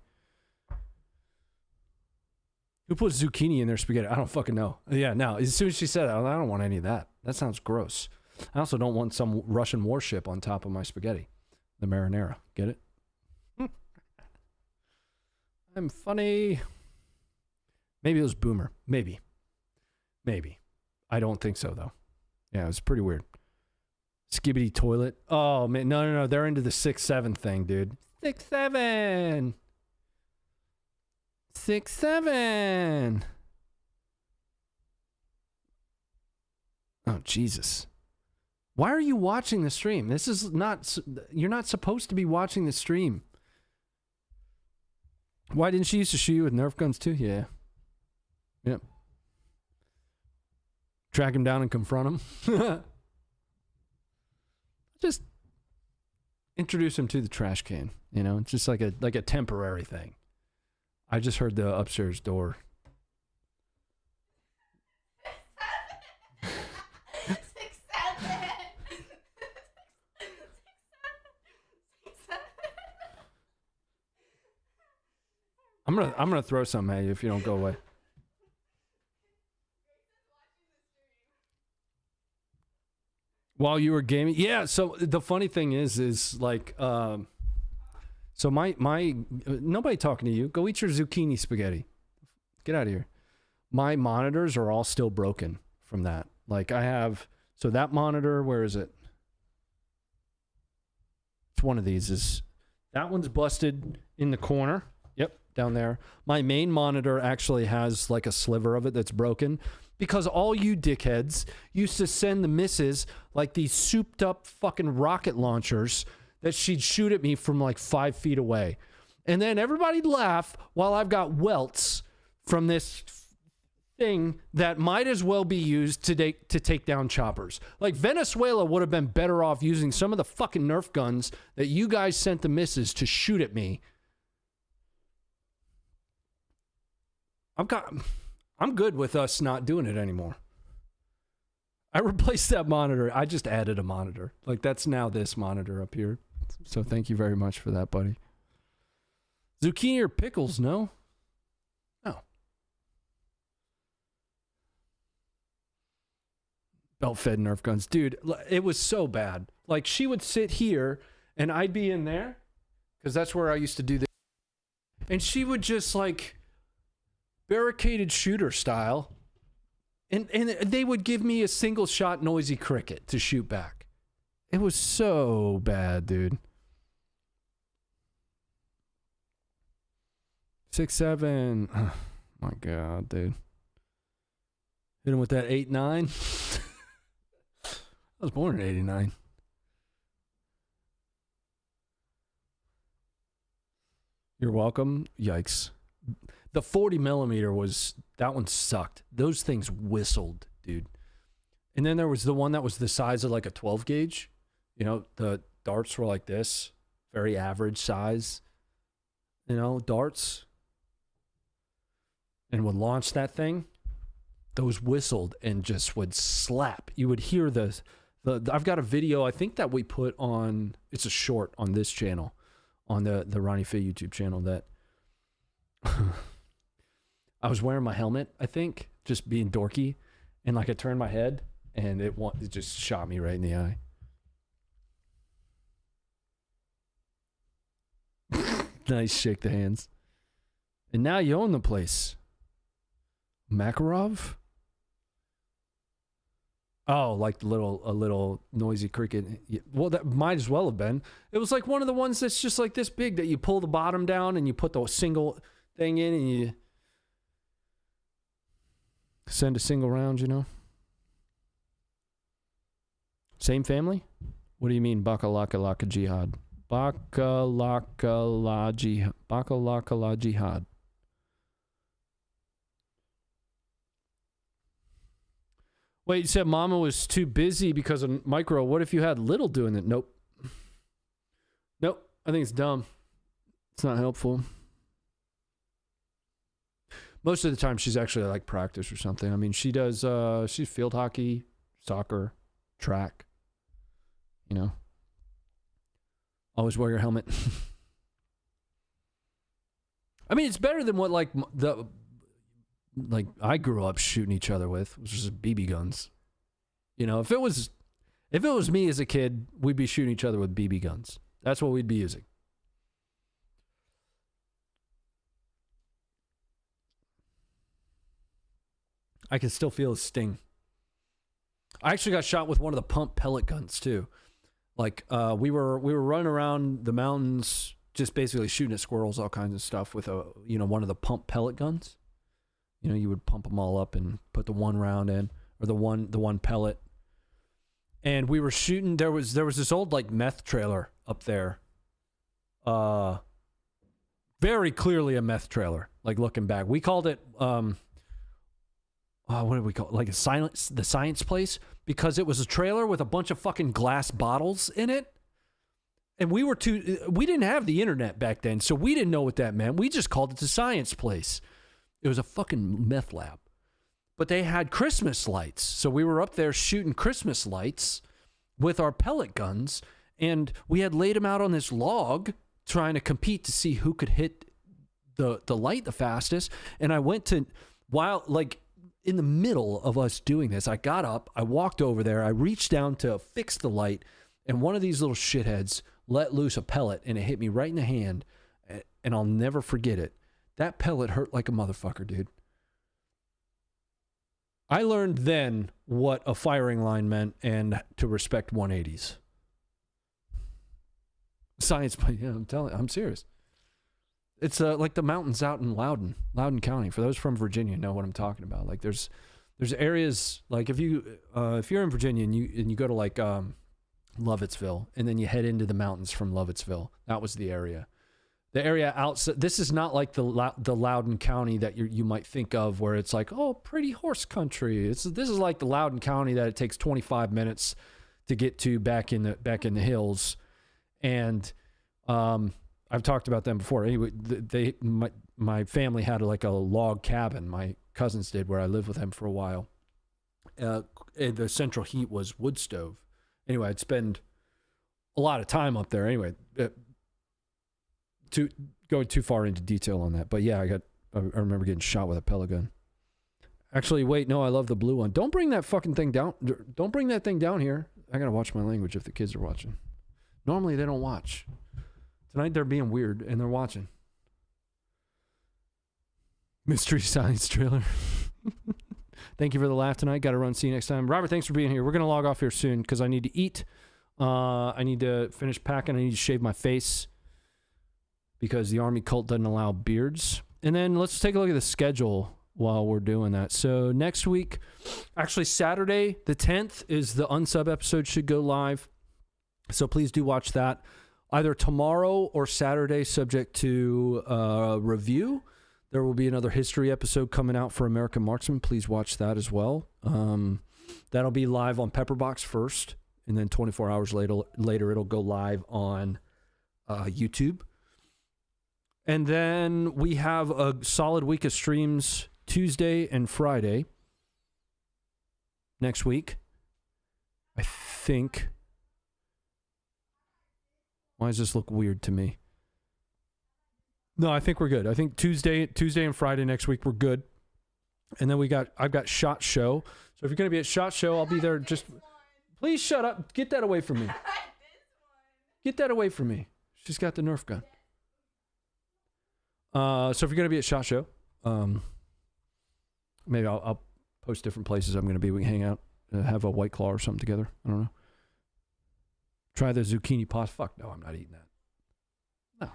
Who put zucchini in their spaghetti? I don't fucking know. Yeah, no. As soon as she said that, I don't want any of that. That sounds gross. I also don't want some Russian warship on top of my spaghetti. The marinara. Get it? I'm funny. Maybe it was Boomer. Maybe. I don't think so, though. Yeah, it was pretty weird. Skibbity toilet. Oh, man. No. They're into the 6'7" thing, dude. 6'7". 6'7". Oh, Jesus. Why are you watching the stream? This is not... You're not supposed to be watching the stream. Why didn't she used to shoot you with Nerf guns, too? Yeah. Yep. Track him down and confront him. Just introduce him to the trash can. You know, it's just like a temporary thing. I just heard the upstairs door. I'm gonna throw something at you if you don't go away. While you were gaming, yeah. So the funny thing is like, so my nobody talking to you. Go eat your zucchini spaghetti. Get out of here. My monitors are all still broken from that. Like I have, so that monitor, where is it? It's one of these. That one's busted in the corner. Yep, down there. My main monitor actually has like a sliver of it that's broken because all you dickheads used to send the missus like these souped up fucking rocket launchers that she'd shoot at me from like 5 feet away. And then everybody'd laugh while I've got welts from this thing that might as well be used to take down choppers. Like Venezuela would have been better off using some of the fucking Nerf guns that you guys sent the missus to shoot at me. I'm good with us not doing it anymore. I replaced that monitor. I just added a monitor. Like that's now this monitor up here. So thank you very much for that, buddy. Zucchini or pickles? No. No. Belt-fed Nerf guns. Dude, it was so bad. Like she would sit here and I'd be in there because that's where I used to do this. And she would just like barricaded shooter style, and they would give me a single shot noisy cricket to shoot back. It was so bad, dude. 6'7". Oh, my God, dude. Hit him with that 8'9". I was born in 89. You're welcome. Yikes. The 40 millimeter that one sucked. Those things whistled, dude. And then there was the one that was the size of like a 12 gauge. You know, the darts were like this, very average size, you know, darts. And would launch that thing. Those whistled and just would slap. You would hear I've got a video, I think that we put on, it's a short on this channel, on the Ronnie Fay YouTube channel, that I was wearing my helmet, I think, just being dorky. And like I turned my head and it just shot me right in the eye. Nice, shake the hands. And now you own the place. Makarov? Oh, like a little noisy cricket. Well, that might as well have been. It was like one of the ones that's just like this big that you pull the bottom down and you put the single thing in and you send a single round, you know? Same family? What do you mean, Bakalaka Jihad? Bakalaka Jihad. Wait, you said Mama was too busy because of Micro. What if you had Little doing it? Nope. Nope. I think it's dumb. It's not helpful. Most of the time, she's actually like practice or something. I mean, she does, she's field hockey, soccer, track, you know. Always wear your helmet. I mean, it's better than what like I grew up shooting each other with, which was BB guns. You know, if it was me as a kid, we'd be shooting each other with BB guns. That's what we'd be using. I can still feel a sting. I actually got shot with one of the pump pellet guns too. Like we were running around the mountains, just basically shooting at squirrels, all kinds of stuff with one of the pump pellet guns. You know, you would pump them all up and put the one round in, or the one pellet. And we were shooting. There was this old like meth trailer up there. Very clearly a meth trailer. Like looking back, we called it what did we call it? Like the science place, because it was a trailer with a bunch of fucking glass bottles in it. And we didn't have the internet back then, so we didn't know what that meant. We just called it the science place. It was a fucking meth lab. But they had Christmas lights. So we were up there shooting Christmas lights with our pellet guns. And we had laid them out on this log trying to compete to see who could hit the light the fastest. And I went to, while like in the middle of us doing this, I got up, I walked over there, I reached down to fix the light. And one of these little shitheads let loose a pellet and it hit me right in the hand. And I'll never forget it. That pellet hurt like a motherfucker, dude. I learned then what a firing line meant and to respect 180s. Science, yeah, I'm serious. It's like the mountains out in Loudoun County. For those from Virginia, know what I'm talking about. Like there's areas like if you're in Virginia and you go to like Lovettsville and then you head into the mountains from Lovettsville. That was the area. The area outside, this is not like the Loudoun County that you might think of where it's like, oh, pretty horse country. This is like the Loudoun County that it takes 25 minutes to get to back in the hills. And I've talked about them before. Anyway, my family had like a log cabin. My cousins did, where I lived with them for a while. The central heat was wood stove. Anyway, I'd spend a lot of time up there. Anyway, going too far into detail on that, but yeah, I remember getting shot with a pellet gun. Actually, wait, no, I love the blue one. Don't bring that fucking thing down. Don't bring that thing down here. I gotta watch my language if the kids are watching. Normally they don't watch. Tonight they're being weird and they're watching. Mystery Science trailer. Thank you for the laugh tonight. Got to run. See you next time. Robert, thanks for being here. We're gonna log off here soon because I need to eat. I need to finish packing. I need to shave my face, because the Army cult doesn't allow beards. And then let's take a look at the schedule while we're doing that. So next week, actually Saturday the 10th is the unsub episode should go live. So please do watch that. Either tomorrow or Saturday, subject to review. There will be another history episode coming out for American Marksman. Please watch that as well. That'll be live on Pepperbox first, and then 24 hours later it'll go live on YouTube. And then we have a solid week of streams Tuesday and Friday next week. I think. Why does this look weird to me? No, I think we're good. I think Tuesday and Friday next week we're good. And then I've got SHOT Show. So if you're going to be at SHOT Show, I'll be there. Just please shut up. Get that away from me. Get that away from me. She's got the Nerf gun. So if you're going to be at SHOT Show, maybe I'll post different places I'm going to be. We can hang out, have a White Claw or something together. I don't know. Try the zucchini pasta. Fuck no, I'm not eating that. No,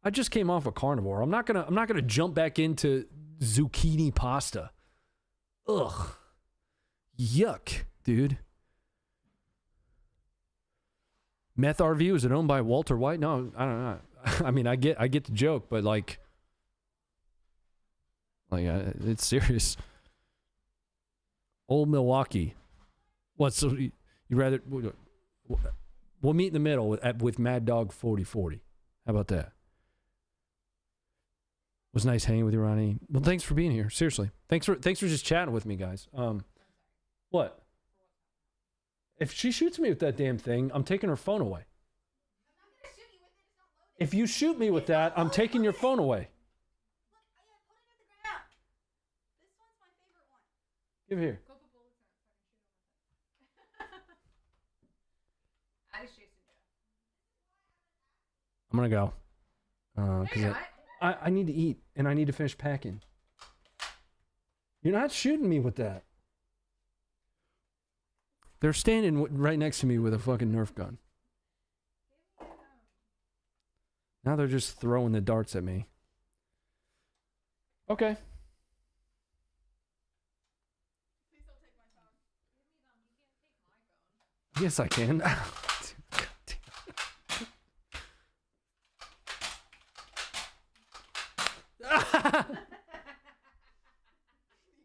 I just came off a carnivore. I'm not gonna jump back into zucchini pasta. Ugh, yuck, dude. Meth RV, is it owned by Walter White? No, I don't know. I mean, I get the joke, but like it's serious. Old Milwaukee. What? So you rather? We'll meet in the middle with Mad Dog 4040. How about that? It was nice hanging with you, Ronnie. Well, thanks for being here. Seriously, thanks for just chatting with me, guys. What? If she shoots me with that damn thing, I'm taking her phone away. If you shoot me with that, I'm taking your phone away. Give it here. I'm gonna go. Cause I need to eat and I need to finish packing. You're not shooting me with that. They're standing right next to me with a fucking Nerf gun. Now they're just throwing the darts at me. Okay. Yes, I can. You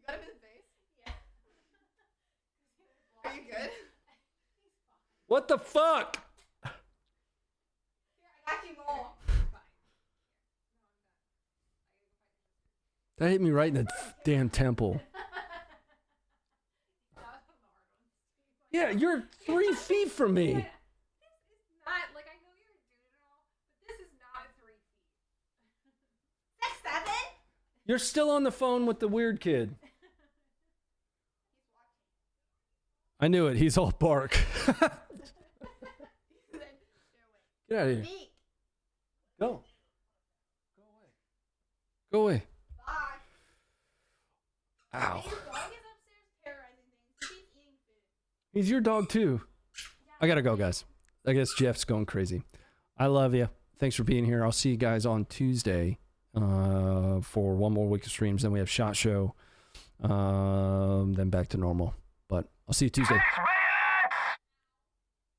got him in the face? Yeah. Are you good? What the fuck? Here, I got you more. That hit me right in the damn temple. Yeah, you're 3 feet from me. This is not, like, I know you're a dude and all, but this is not 3 feet. 6, 7? You're still on the phone with the weird kid. I knew it. He's all bark. Get out of here. Go. Go away. Go away. Bye. Ow. Your dog is upstairs terrorizing things. She's eating food. He's your dog too. I gotta go, guys. I guess Jeff's going crazy. I love you. Thanks for being here. I'll see you guys on Tuesday for one more week of streams. Then we have SHOT Show. Then back to normal. But I'll see you Tuesday.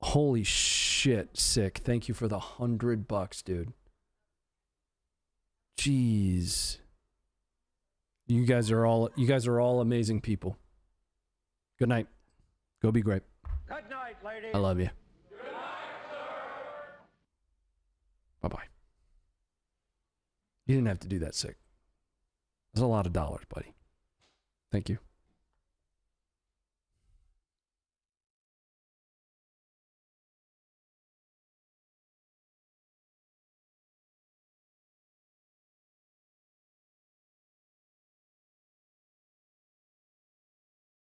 Holy shit, sick. Thank you for the $100, dude. Jeez. You guys are all amazing people. Good night. Go be great. Good night, lady. I love you. Bye-bye. You didn't have to do that, sick. That's a lot of dollars, buddy. Thank you.